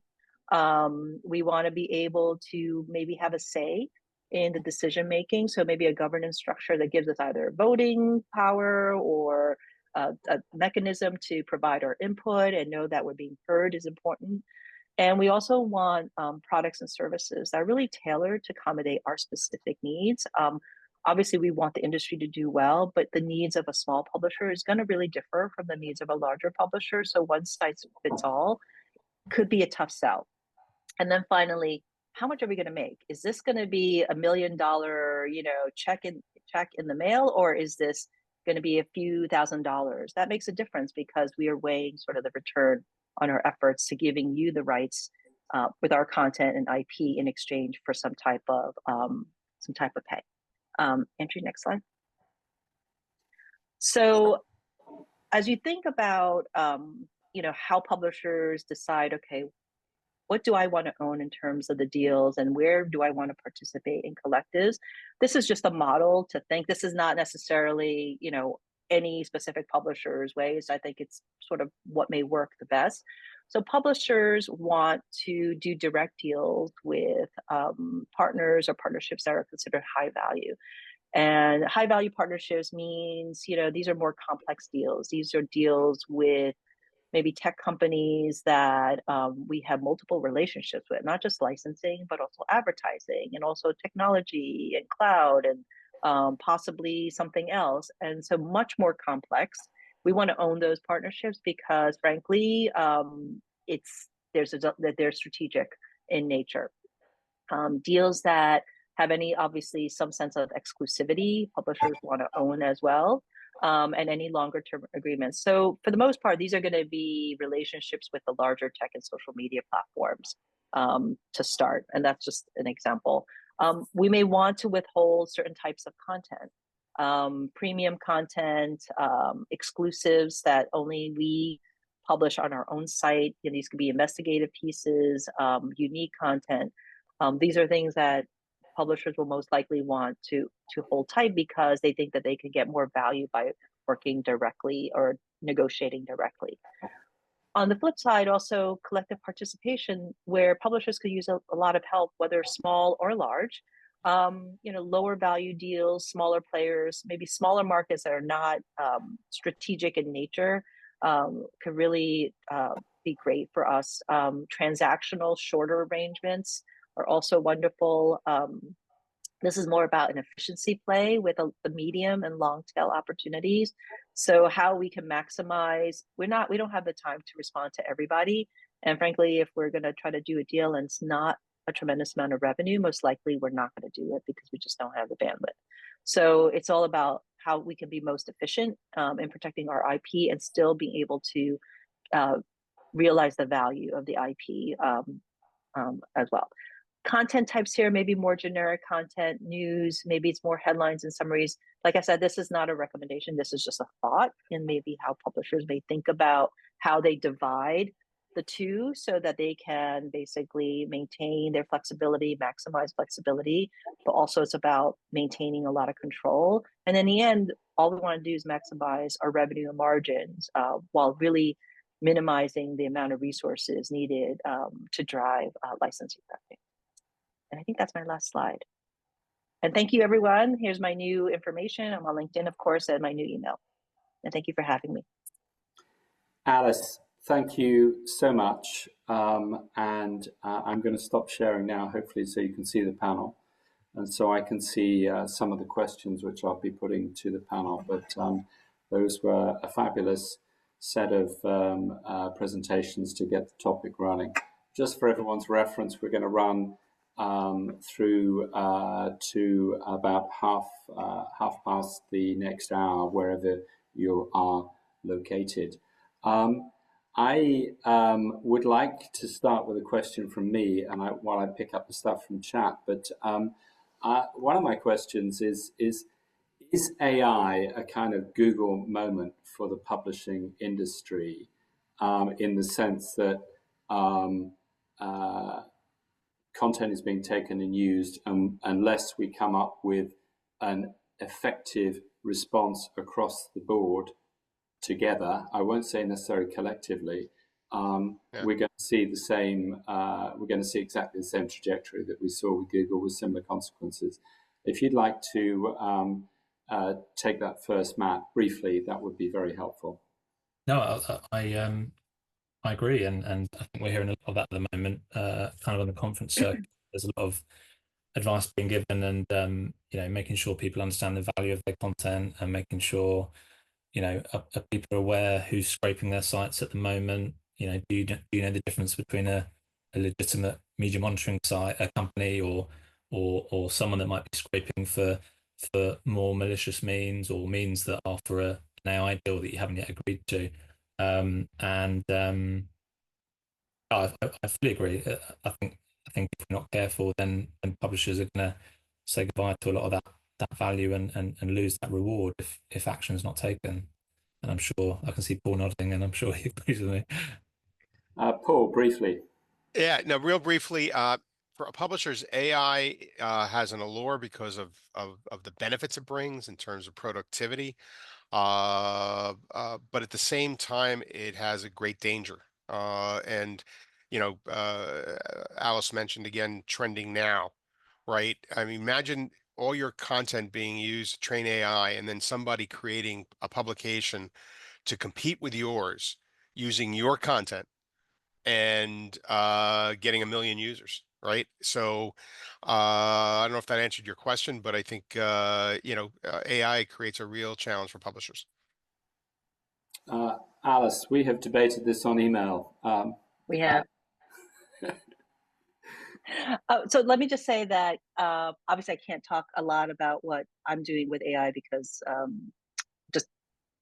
We want to be able to maybe have a say in the decision making. So maybe a governance structure that gives us either voting power or a mechanism to provide our input and know that we're being heard is important. And we also want products and services that are really tailored to accommodate our specific needs. Obviously, we want the industry to do well, but the needs of a small publisher is going to really differ from the needs of a larger publisher. So one size fits all could be a tough sell. And then finally, how much are we going to make? Is this going to be $1 million, check in the mail, or is this going to be a few $1,000s? That makes a difference because we are weighing sort of the return on our efforts to giving you the rights with our content and IP in exchange for some type of pay. Andrew, next slide. So as you think about how publishers decide, okay, what do I want to own in terms of the deals and where do I want to participate in collectives? This is just a model to think. This is not necessarily, any specific publisher's ways. I think it's sort of what may work the best. So publishers want to do direct deals with partners or partnerships that are considered high value. And high value partnerships means, these are more complex deals. These are deals with maybe tech companies that we have multiple relationships with, not just licensing, but also advertising and also technology and cloud and possibly something else. And so much more complex. We want to own those partnerships because frankly, they're strategic in nature. Deals that have obviously some sense of exclusivity, publishers want to own as well. And any longer term agreements. So for the most part, these are going to be relationships with the larger tech and social media platforms to start. And that's just an example. We may want to withhold certain types of content, premium content, exclusives that only we publish on our own site. These could be investigative pieces, unique content. These are things that publishers will most likely want to hold tight because they think that they can get more value by working directly or negotiating directly. On the flip side, also collective participation, where publishers could use a lot of help, whether small or large. Lower value deals, smaller players, maybe smaller markets that are not strategic in nature could really be great for us. Transactional, shorter arrangements are also wonderful. This is more about an efficiency play with the medium and long tail opportunities. So how we can maximize, we don't have the time to respond to everybody. And frankly, if we're going to try to do a deal and it's not a tremendous amount of revenue, most likely we're not going to do it because we just don't have the bandwidth. So it's all about how we can be most efficient in protecting our IP and still being able to realize the value of the IP as well. Content types here, maybe more generic content, news, maybe it's more headlines and summaries. Like I said, this is not a recommendation. This is just a thought and maybe how publishers may think about how they divide the two so that they can basically maintain their flexibility, maximize flexibility, but also it's about maintaining a lot of control. And in the end, all we want to do is maximize our revenue and margins while really minimizing the amount of resources needed to drive licensing revenue. And I think that's my last slide. And thank you, everyone. Here's my new information. I'm on LinkedIn, of course, and my new email. And thank you for having me. Alice, thank you so much. I'm going to stop sharing now, hopefully, so you can see the panel. And so I can see some of the questions which I'll be putting to the panel. But those were a fabulous set of presentations to get the topic running. Just for everyone's reference, we're going to run through to about half past the next hour, wherever you are located. I would like to start with a question from me, and while I pick up the stuff from chat. But one of my questions is AI a kind of Google moment for the publishing industry, in the sense that content is being taken and used, unless we come up with an effective response across the board together, I won't say necessarily collectively, we're going to see the same, we're going to see exactly the same trajectory that we saw with Google with similar consequences. If you'd like to take that first, Matt, briefly, that would be very helpful. No, I I agree, and I think we're hearing a lot of that at the moment, kind of on the conference circuit. There's a lot of advice being given, and making sure people understand the value of their content, and making sure are people aware who's scraping their sites at the moment. Do you know the difference between a legitimate media monitoring site, a company, or someone that might be scraping for more malicious means, or means that are for an AI deal that you haven't yet agreed to? I fully agree. I think if we're not careful, then publishers are going to say goodbye to a lot of that value, and lose that reward if action is not taken. And I'm sure I can see Paul nodding, and I'm sure he agrees with me. Paul, briefly. Yeah, no, real briefly, for publishers, AI has an allure because of the benefits it brings in terms of productivity. But at the same time, it has a great danger. And Alice mentioned again, trending now, right? I mean, imagine all your content being used to train AI, and then somebody creating a publication to compete with yours using your content and getting 1 million users, right? So I don't know if that answered your question, but I think AI creates a real challenge for publishers. Alice, we have debated this on email. We have. So let me just say that obviously I can't talk a lot about what I'm doing with AI because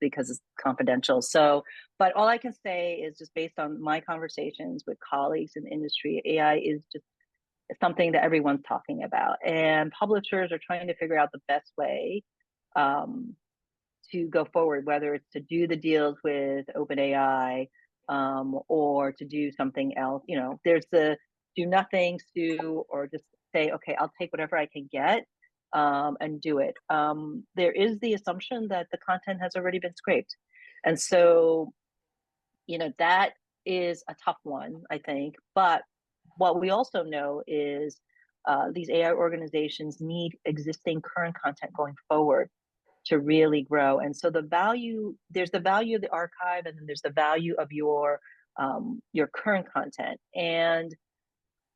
it's confidential. So, but all I can say is just based on my conversations with colleagues in the industry, AI is just something that everyone's talking about, and publishers are trying to figure out the best way to go forward, whether it's to do the deals with OpenAI or to do something else. There's the do nothing, sue, or just say, okay, I'll take whatever I can get and do it. There is the assumption that the content has already been scraped. And so, that is a tough one, I think. But what we also know is these AI organizations need existing current content going forward to really grow. And so there's the value of the archive, and then there's the value of your current content. And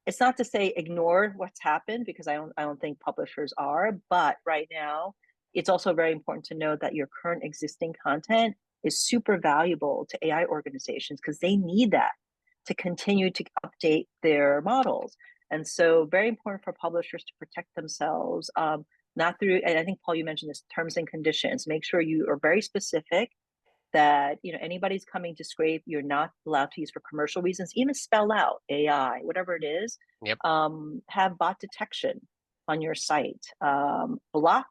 it's not to say ignore what's happened, because I don't think publishers are, but right now it's also very important to know that your current existing content is super valuable to AI organizations, because they need that to continue to update their models. And so very important for publishers to protect themselves, not through, and I think, Paul, you mentioned this, terms and conditions. Make sure you are very specific that anybody's coming to scrape, you're not allowed to use for commercial reasons. Even spell out AI, whatever it is. Yep. Have bot detection on your site. Block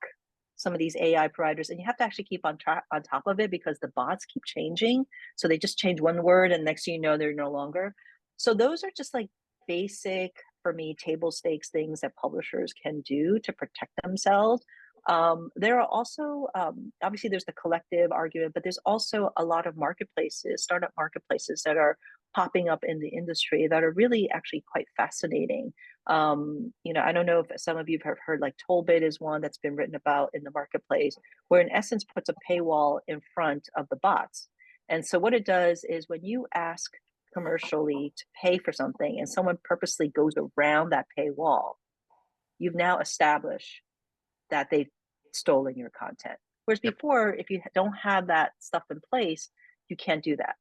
some of these AI providers, and you have to actually keep on top of it, because the bots keep changing. So they just change one word, and next thing you know, they're no longer. So those are just like basic, for me, table stakes things that publishers can do to protect themselves. There are also, obviously there's the collective argument, but there's also a lot of marketplaces, startup marketplaces, that are popping up in the industry that are really actually quite fascinating. I don't know if some of you have heard, like Tollbit is one that's been written about in the marketplace, where in essence puts a paywall in front of the bots. And so what it does is, when you ask commercially to pay for something and someone purposely goes around that paywall, you've now established that they've stolen your content. Whereas before, if you don't have that stuff in place, you can't do that.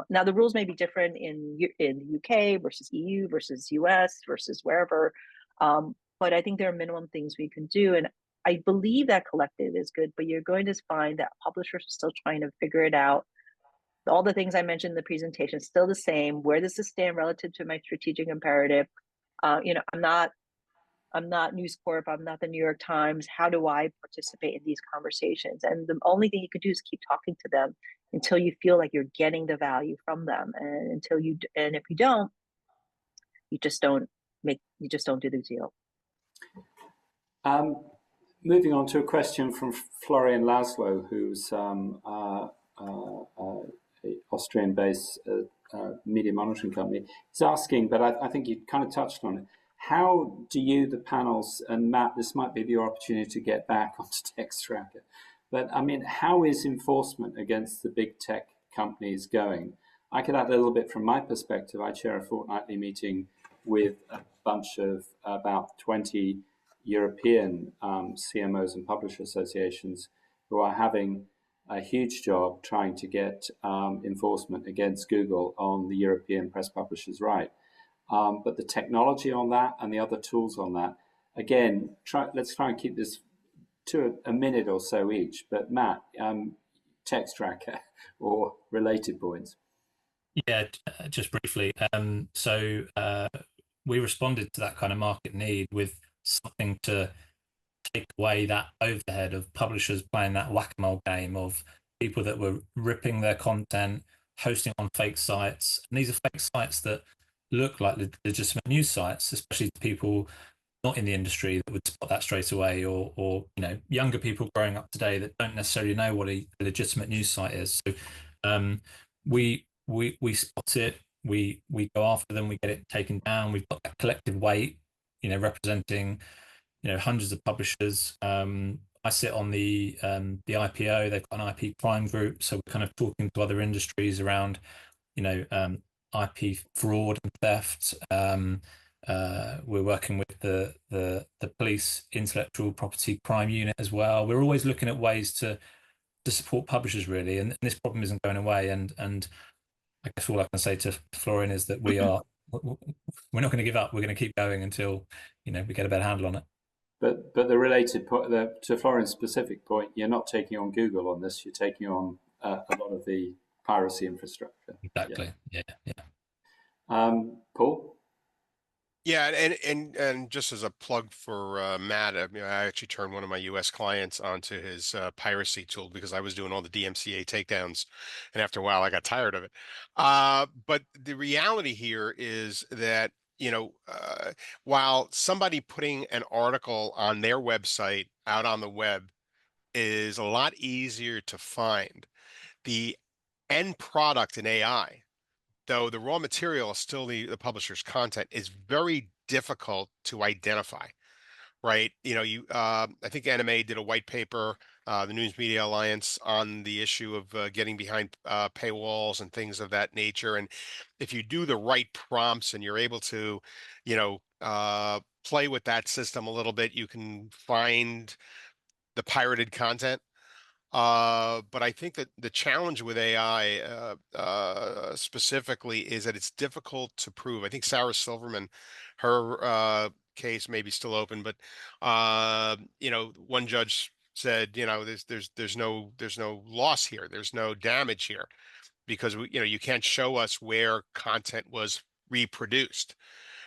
Now, the rules may be different in the UK versus EU versus US versus wherever, but I think there are minimum things we can do. And I believe that collective is good, but you're going to find that publishers are still trying to figure it out. All the things I mentioned in the presentation, still the same. Where does this stand relative to my strategic imperative? I'm not News Corp. I'm not the New York Times. How do I participate in these conversations? And the only thing you can do is keep talking to them until you feel like you're getting the value from them. And if you don't, you just don't do the deal. Moving on to a question from Florian Laszlo, who's Austrian-based media monitoring company. He's asking, but I think you kind of touched on it. How do you, the panels, and Matt, this might be your opportunity to get back onto TextTracker, but I mean, how is enforcement against the big tech companies going? I could add a little bit from my perspective. I chair a fortnightly meeting with a bunch of about 20 European CMOs and publisher associations who are having a huge job trying to get enforcement against Google on the European press publishers' right. But the technology on that and the other tools on that, again, let's try and keep this to a minute or so each. But Matt, text tracker or related points. Yeah, just briefly. We responded to that kind of market need with something to take away that overhead of publishers playing that whack-a-mole game of people that were ripping their content, hosting on fake sites. And these are fake sites that look like legitimate news sites, especially to people not in the industry that would spot that straight away, or younger people growing up today that don't necessarily know what a legitimate news site is. So we spot it, we go after them, we get it taken down. We've got that collective weight, representing hundreds of publishers. I sit on the IPO. They've got an IP crime group, so we're kind of talking to other industries around IP fraud and theft. We're working with the police intellectual property crime unit as well. We're always looking at ways to support publishers, really, and this problem isn't going away. And I guess all I can say to Florian is that we're not going to give up. We're going to keep going until we get a better handle on it. But the related point, to Florian's specific point, you're not taking on Google on this. You're taking on a lot of the piracy infrastructure. Exactly. Yeah. Paul. Yeah, and just as a plug for Matt, I actually turned one of my U.S. clients onto his piracy tool because I was doing all the DMCA takedowns, and after a while I got tired of it. But the reality here is that while somebody putting an article on their website out on the web is a lot easier to find, the end product in AI, though the raw material is still the publisher's content, is very difficult to identify, right? I think Anime did a white paper, the News Media Alliance, on the issue of getting behind paywalls and things of that nature. And if you do the right prompts and you're able to, play with that system a little bit, you can find the pirated content. But I think that the challenge with AI specifically is that it's difficult to prove. I think Sarah Silverman, her case may be still open, but one judge said, there's no loss here, there's no damage here, because you can't show us where content was reproduced,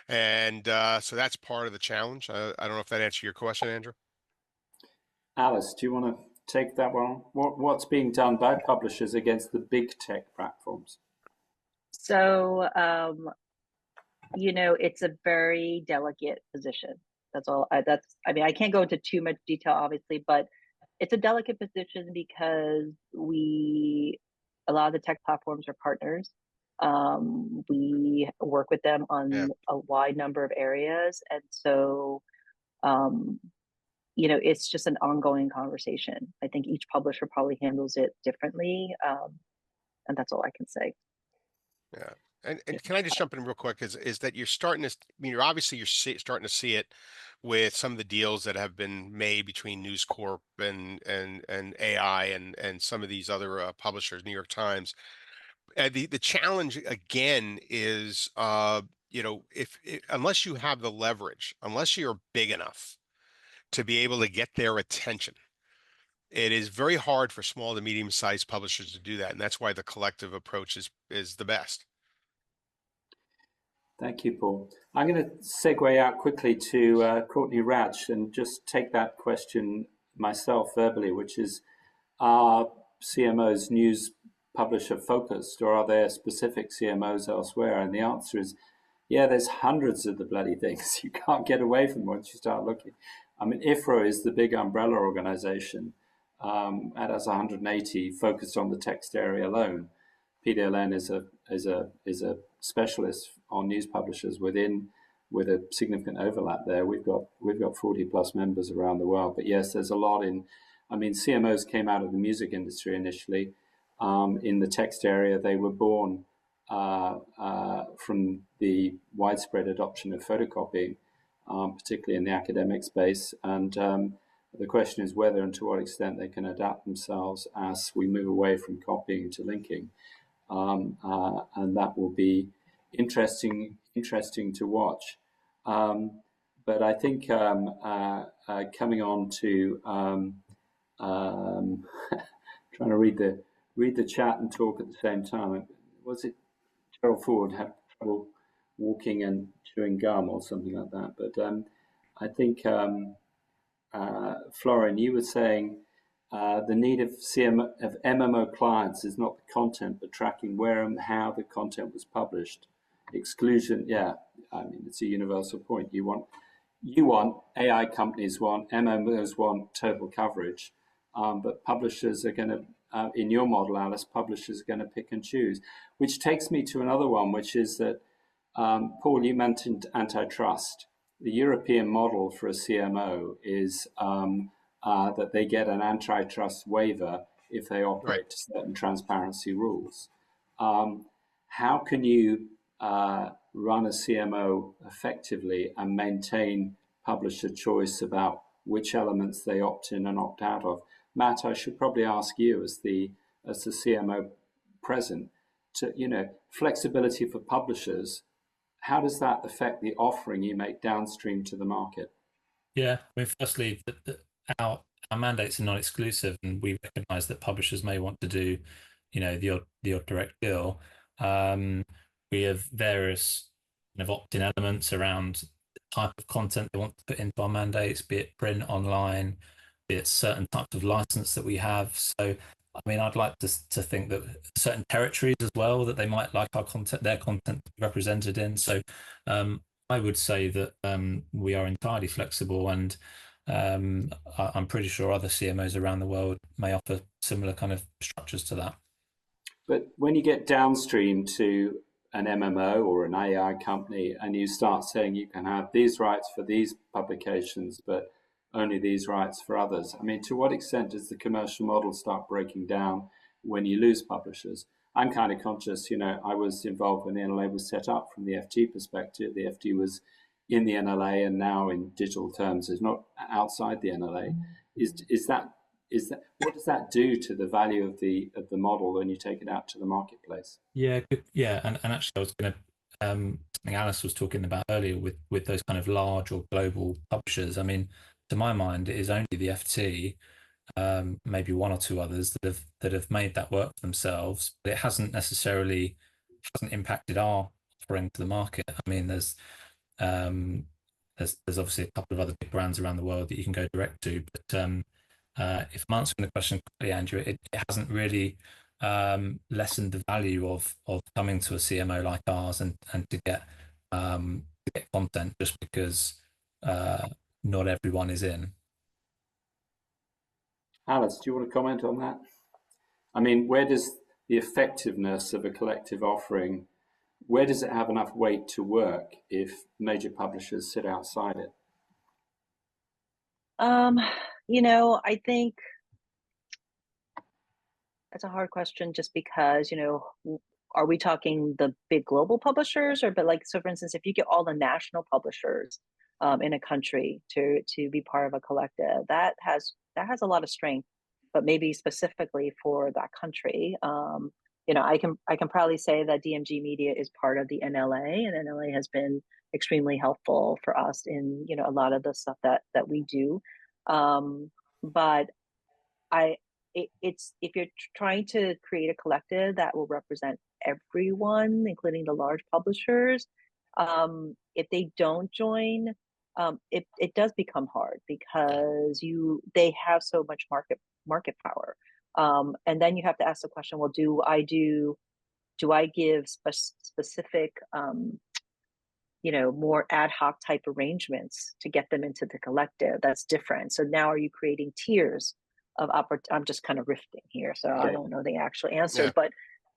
and so that's part of the challenge. I don't know if that answered your question, Andrew. Alice, do you want to take that one? What's being done by publishers against the big tech platforms? So, it's a very delicate position. That's all. I can't go into too much detail, obviously, but it's a delicate position because a lot of the tech platforms are partners. We work with them on a wide number of areas, and so it's just an ongoing conversation. I think each publisher probably handles it differently, and that's all I can say. Yeah. And can I just jump in real quick? Is that you're starting to, you're starting to see it with some of the deals that have been made between News Corp and AI and some of these other publishers, New York Times. The challenge again is, unless you have the leverage, unless you're big enough to be able to get their attention, it is very hard for small to medium-sized publishers to do that, and that's why the collective approach is the best. Thank you, Paul. I'm going to segue out quickly to Courtney Ratch and just take that question myself verbally, which is, are CMOs news publisher focused, or are there specific CMOs elsewhere? And the answer is, yeah, there's hundreds of the bloody things. You can't get away from once you start looking. I mean, IFRO is the big umbrella organization. It has 180 focused on the text area alone. PDLN is a specialist on news publishers with a significant overlap there. We've got 40 plus members around the world. But yes, there's a lot in. I mean, CMOs came out of the music industry initially. In the text area, they were born from the widespread adoption of photocopying, particularly in the academic space. And the question is whether and to what extent they can adapt themselves as we move away from copying to linking. And that will be interesting to watch. But I think coming on to trying to read the chat and talk at the same time. Was it Gerald Ford had trouble walking and chewing gum or something like that? But I think Florian, you were saying the need of MMO clients is not the content, but tracking where and how the content was published. Exclusion, yeah, I mean, it's a universal point. You want AI companies want, MMOs want total coverage, but publishers are going to, in your model, Alice, publishers are going to pick and choose, which takes me to another one, which is that, Paul, you mentioned antitrust. The European model for a CMO is that they get an antitrust waiver if they operate to certain transparency rules. How can you run a CMO effectively and maintain publisher choice about which elements they opt in and opt out of? Matt, I should probably ask you as the CMO present, to flexibility for publishers. How does that affect the offering you make downstream to the market? Yeah, I mean, firstly, our mandates are not exclusive, and we recognise that publishers may want to do, the odd direct deal. We have various kind of opt-in elements around the type of content they want to put into our mandates, be it print, online, be it certain types of license that we have. So, I mean, I'd like to think that certain territories as well that they might like their content to be represented in. So, I would say that we are entirely flexible, and I'm pretty sure other CMOs around the world may offer similar kind of structures to that. But when you get downstream to an MMO or an AI company and you start saying you can have these rights for these publications, but only these rights for others, I mean, to what extent does the commercial model start breaking down when you lose publishers? I'm kind of conscious, I was involved when the NLA was set up from the FT perspective. The FT was in the NLA and now in digital terms is not outside the NLA. Is that what does that do to the value of the model when you take it out to the marketplace? Yeah, good. Yeah, and actually, I was going to something Alice was talking about earlier with those kind of large or global publishers. I mean, to my mind, it is only the FT, maybe one or two others that have made that work for themselves, but it hasn't impacted our offering to the market. I mean, there's obviously a couple of other big brands around the world that you can go direct to, but if I'm answering the question correctly, Andrew, it hasn't really lessened the value of coming to a CMO like ours and to get content just because not everyone is in. Alice, do you want to comment on that? I mean, where does the effectiveness of a collective offering, where does it have enough weight to work if major publishers sit outside it? I think that's a hard question just because, are we talking the big global publishers or, so for instance, if you get all the national publishers in a country to be part of a collective, that has a lot of strength, but maybe specifically for that country. I can probably say that DMG Media is part of the NLA, and NLA has been extremely helpful for us in, a lot of the stuff that we do. But it's if you're trying to create a collective that will represent everyone, including the large publishers, if they don't join, it does become hard because they have so much market power, and then you have to ask the question: well, do I give specific more ad hoc type arrangements to get them into the collective? That's different. So now are you creating tiers of I'm just kind of riffing here, so I don't know the actual answer, but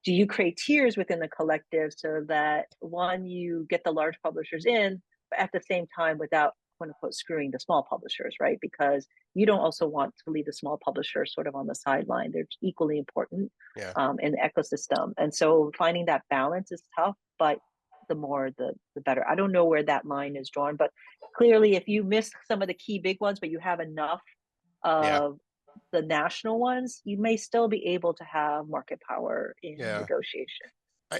do you create tiers within the collective so that one, you get the large publishers in, but at the same time without quote unquote screwing the small publishers, right? Because you don't also want to leave the small publishers sort of on the sideline. They're equally important Yeah. in the ecosystem. And so finding that balance is tough, but the more the better. I don't know where that line is drawn, but clearly if you miss some of the key big ones, but you have enough of the national ones, you may still be able to have market power in negotiation.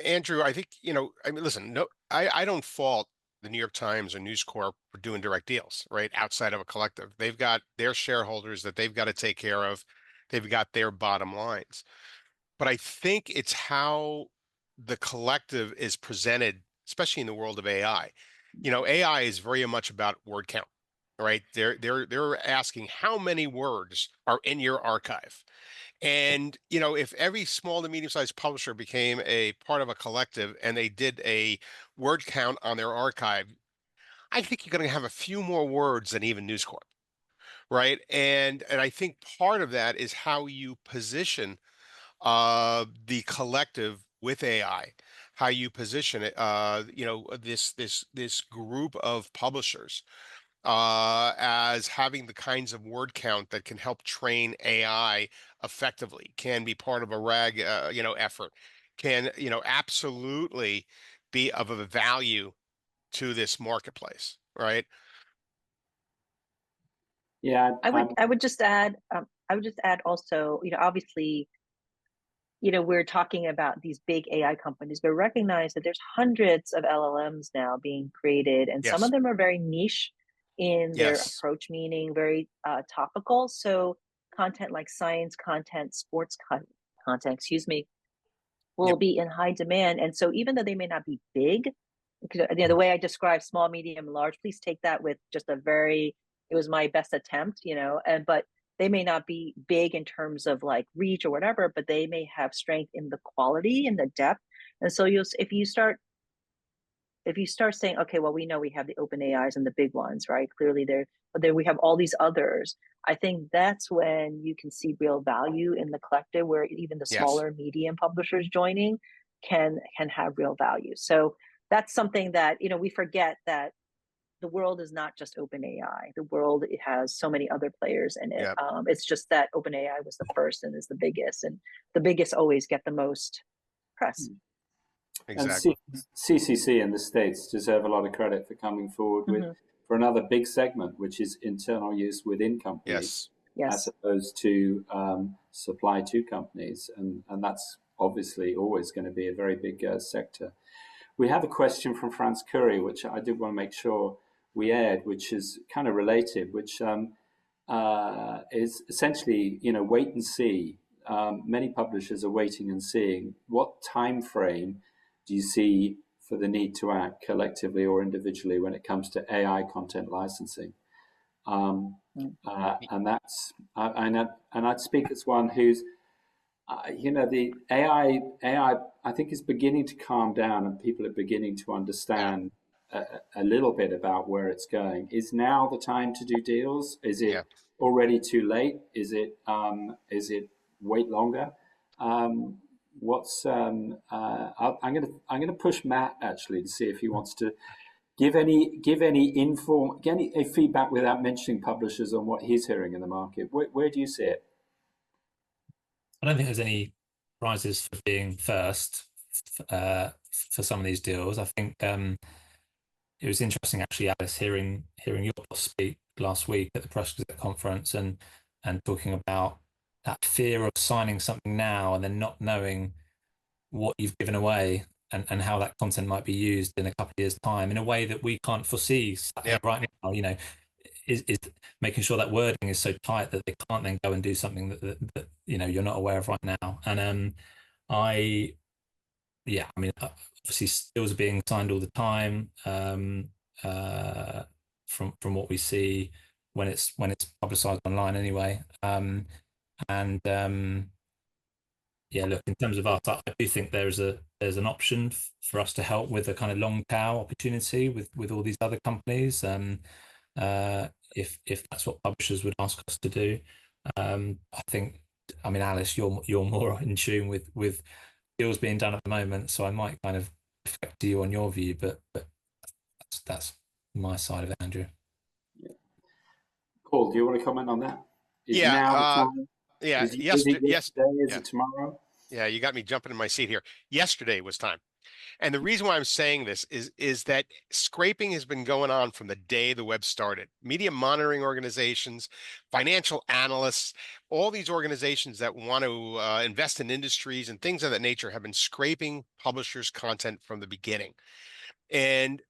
Andrew, I think, I mean, listen, no, I don't fault the New York Times or News Corp for doing direct deals, right? Outside of a collective. They've got their shareholders that they've got to take care of. They've got their bottom lines. But I think it's how the collective is presented, especially in the world of AI. AI is very much about word count, right? They're asking how many words are in your archive. And, if every small to medium-sized publisher became a part of a collective and they did a word count on their archive, I think you're going to have a few more words than even News Corp, right? And I think part of that is how you position the collective with AI, how you position it, this group of publishers as having the kinds of word count that can help train AI effectively, can be part of a RAG, effort, can, absolutely be of a value to this marketplace, right? Yeah, I would just add also, obviously, we're talking about these big AI companies, but recognize that there's hundreds of LLMs now being created, and some of Yes. them are very niche in their Yes. approach, meaning very topical. So content like science content, sports content, will Yep. be in high demand. And so even though they may not be big, the way I describe small, medium, large, please take that with just it was my best attempt, but they may not be big in terms of like reach or whatever, but they may have strength in the quality and the depth. And so if you start saying, okay, well, we know we have the open AIs and the big ones, right? Clearly but then we have all these others. I think that's when you can see real value in the collective, where even the Yes. smaller medium publishers joining can have real value. So that's something that, we forget, that the world is not just OpenAI. The world, it has so many other players in it. Yep. It's just that OpenAI was the first and is the biggest, and the biggest always get the most press. Exactly. And CCC in the States deserve a lot of credit for coming forward for another big segment, which is internal use within companies, as opposed to supply to companies. And that's obviously always going to be a very big sector. We have a question from Franz Curry, which I did want to make sure we aired, which is kind of related, which is essentially, wait and see. Many publishers are waiting and seeing. What time frame do you see for the need to act collectively or individually when it comes to AI content licensing? And that's and I'd speak as one who's the AI I think is beginning to calm down, and people are beginning to understand a little bit about where it's going. Is now the time to do deals? Is it already too late? Is it wait longer? I'm gonna push Matt actually to see if he wants to give any feedback without mentioning publishers on what he's hearing in the market. Where do you see it? I don't think there's any prizes for being first for some of these deals. I think it was interesting actually, Alice, hearing your boss speak last week at the press conference and talking about that fear of signing something now and then not knowing what you've given away and how that content might be used in a couple of years' time in a way that we can't foresee right now. Is making sure that wording is so tight that they can't then go and do something that you're not aware of right now. And obviously deals are being signed all the time from what we see when it's publicized online anyway. Look, in terms of us, I do think there's an option for us to help with a kind of long tail opportunity with all these other companies. If that's what publishers would ask us to do, I think, Alice, you're more in tune with deals being done at the moment, so I might kind of affect you on your view, but that's my side of it, Andrew. Paul, do you want to comment on that? Is Yeah, now the time? yeah. Is it Yesterday, yesterday? Is yeah, it tomorrow? yeah. You got me jumping in my seat here. Yesterday was time. And the reason why I'm saying this is that scraping has been going on from the day the web started. Media monitoring organizations, financial analysts, all these organizations that want to invest in industries and things of that nature have been scraping publishers' content from the beginning. And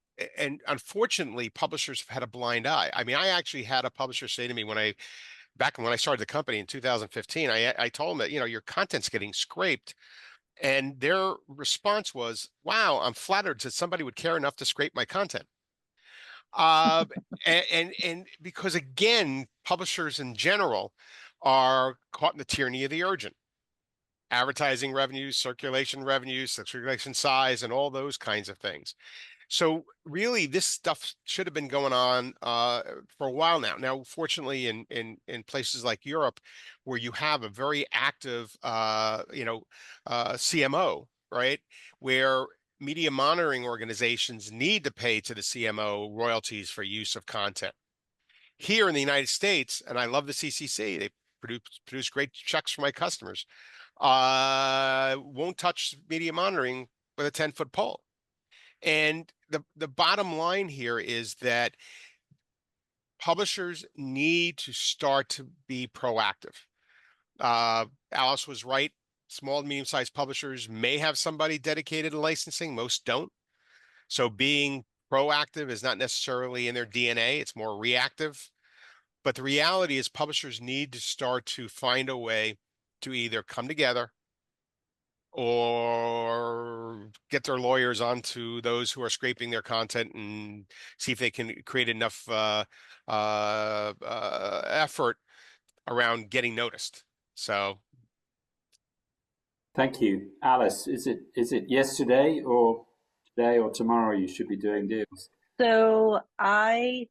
unfortunately, publishers have had a blind eye. I mean, I actually had a publisher say to me back when I started the company in 2015, I told them that, your content's getting scraped. And their response was, wow, I'm flattered that somebody would care enough to scrape my content. Uh, and because again, publishers in general are caught in the tyranny of the urgent. Advertising revenues, circulation size, and all those kinds of things. So really, this stuff should have been going on for a while now. Now, fortunately, in places like Europe, where you have a very active, CMO, right, where media monitoring organizations need to pay to the CMO royalties for use of content. Here in the United States, and I love the CCC, they produce great checks for my customers. Won't touch media monitoring with a 10-foot pole. And the bottom line here is that publishers need to start to be proactive. Alice was right. Small and medium-sized publishers may have somebody dedicated to licensing. Most don't. So being proactive is not necessarily in their DNA. It's more reactive. But the reality is publishers need to start to find a way to either come together or get their lawyers onto those who are scraping their content and see if they can create enough effort around getting noticed. So, Thank you, Alice. Is it yesterday or today or tomorrow you should be doing deals? So I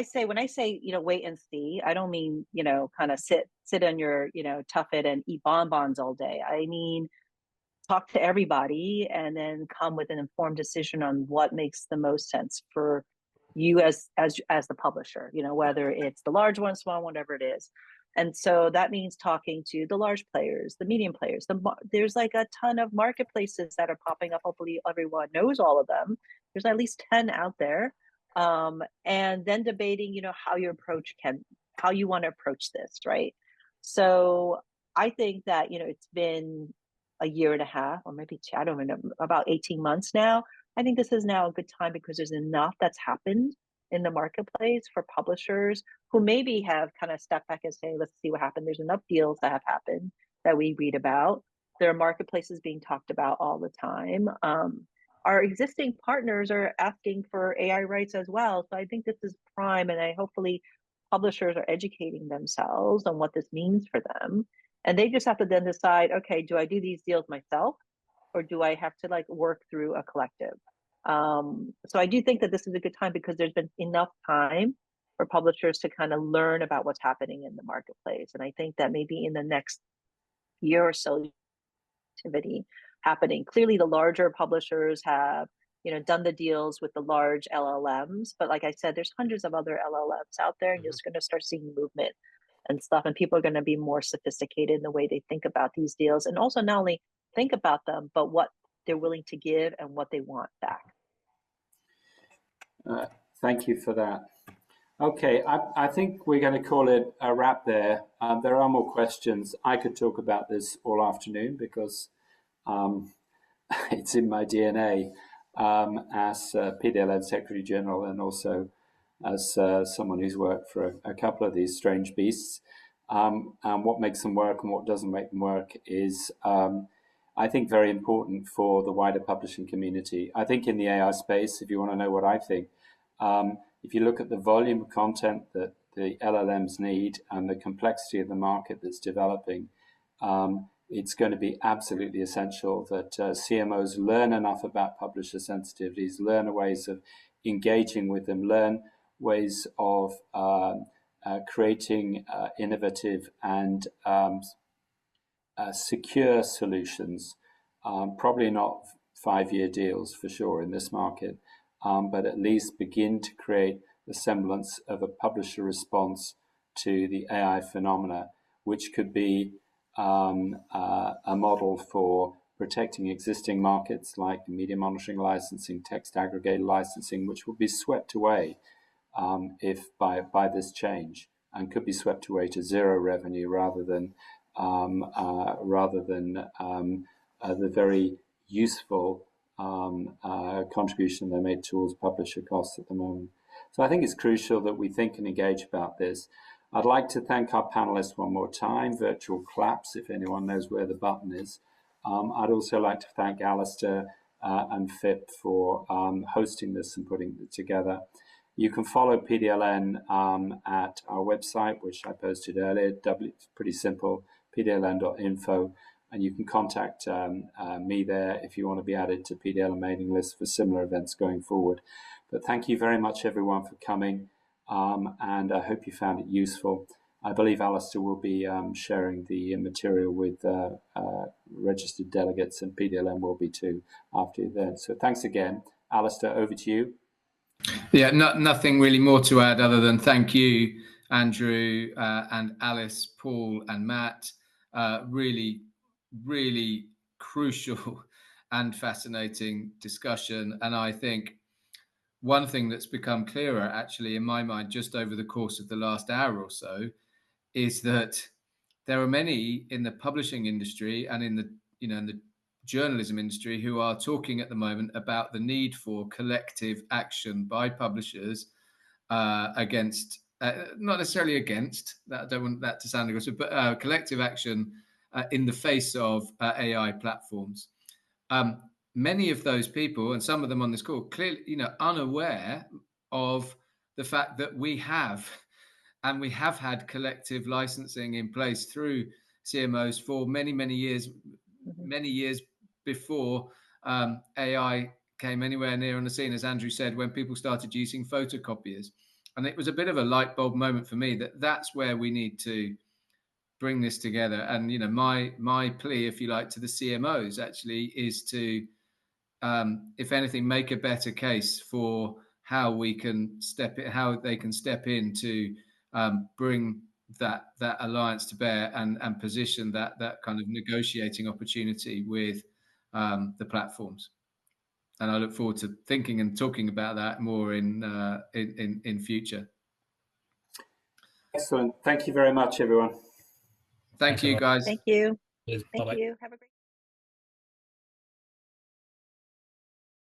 say, when I say, wait and see, I don't mean, kind of sit on your, tuff it and eat bonbons all day. I mean, talk to everybody and then come with an informed decision on what makes the most sense for you as the publisher, whether it's the large one, small, whatever it is. And so that means talking to the large players, the medium players. There's like a ton of marketplaces that are popping up. Hopefully everyone knows all of them. There's at least 10 out there. And then debating, how you want to approach this, right? So I think that, it's been a year and a half, or maybe two, I don't know, about 18 months now. I think this is now a good time because there's enough that's happened in the marketplace for publishers who maybe have kind of stepped back and say, let's see what happened. There's enough deals that have happened that we read about. There are marketplaces being talked about all the time. Our existing partners are asking for AI rights as well. So I think this is prime, and hopefully publishers are educating themselves on what this means for them. And they just have to then decide, okay, do I do these deals myself, or do I have to work through a collective? So I do think that this is a good time because there's been enough time for publishers to kind of learn about what's happening in the marketplace. And I think that maybe in the next year or so, activity happening. Clearly, the larger publishers have, done the deals with the large LLMs. But like I said, there's hundreds of other LLMs out there, and you're just going to start seeing movement and stuff. And people are going to be more sophisticated in the way they think about these deals, and also not only think about them, but what they're willing to give and what they want back. Thank you for that. Okay, I think we're going to call it a wrap there. There are more questions. I could talk about this all afternoon because it's in my DNA as PDLN Secretary General, and also as someone who's worked for a couple of these strange beasts. And what makes them work and what doesn't make them work is, I think, very important for the wider publishing community. I think in the AI space, if you want to know what I think, if you look at the volume of content that the LLMs need and the complexity of the market that's developing, it's going to be absolutely essential that CMOs learn enough about publisher sensitivities, learn ways of engaging with them, learn ways of creating innovative and secure solutions. Probably not 5-year deals for sure in this market, but at least begin to create the semblance of a publisher response to the AI phenomena, which could be a model for protecting existing markets like media monitoring licensing, text aggregator licensing, which will be swept away if by this change, and could be swept away to zero revenue rather than the very useful contribution they made towards publisher costs at the moment. So I think it's crucial that we think and engage about this. I'd like to thank our panelists one more time, virtual claps if anyone knows where the button is. I'd also like to thank Alistair and FIPP for hosting this and putting it together. You can follow PDLN at our website, which I posted earlier. It's pretty simple, pdln.info. And you can contact me there if you want to be added to PDLN mailing list for similar events going forward. But thank you very much, everyone, for coming. And I hope you found it useful. I believe Alistair will be sharing the material with registered delegates, and PDLN will be too after the event. So thanks again. Alistair, over to you. Yeah, nothing really more to add other than thank you, Andrew and Alice, Paul and Matt. Really crucial and fascinating discussion. And I think one thing that's become clearer actually in my mind just over the course of the last hour or so is that there are many in the publishing industry and in the in the journalism industry who are talking at the moment about the need for collective action by publishers against not necessarily against that, I don't want that to sound aggressive, but collective action in the face of AI platforms. Many of those people, and some of them on this call, clearly, unaware of the fact that we have had collective licensing in place through CMOs for many years, many years before AI came anywhere near on the scene, as Andrew said, when people started using photocopiers. And it was a bit of a light bulb moment for me that's where we need to bring this together. And my plea, if you like, to the CMOs actually is to if anything, make a better case for how we can how they can step in to bring that alliance to bear and position that kind of negotiating opportunity with the platforms. And I look forward to thinking and talking about that more in future. Excellent. Thank you very much, everyone. Thank you, guys. Thank you. Cheers. Thank Bye-bye. you. Have a great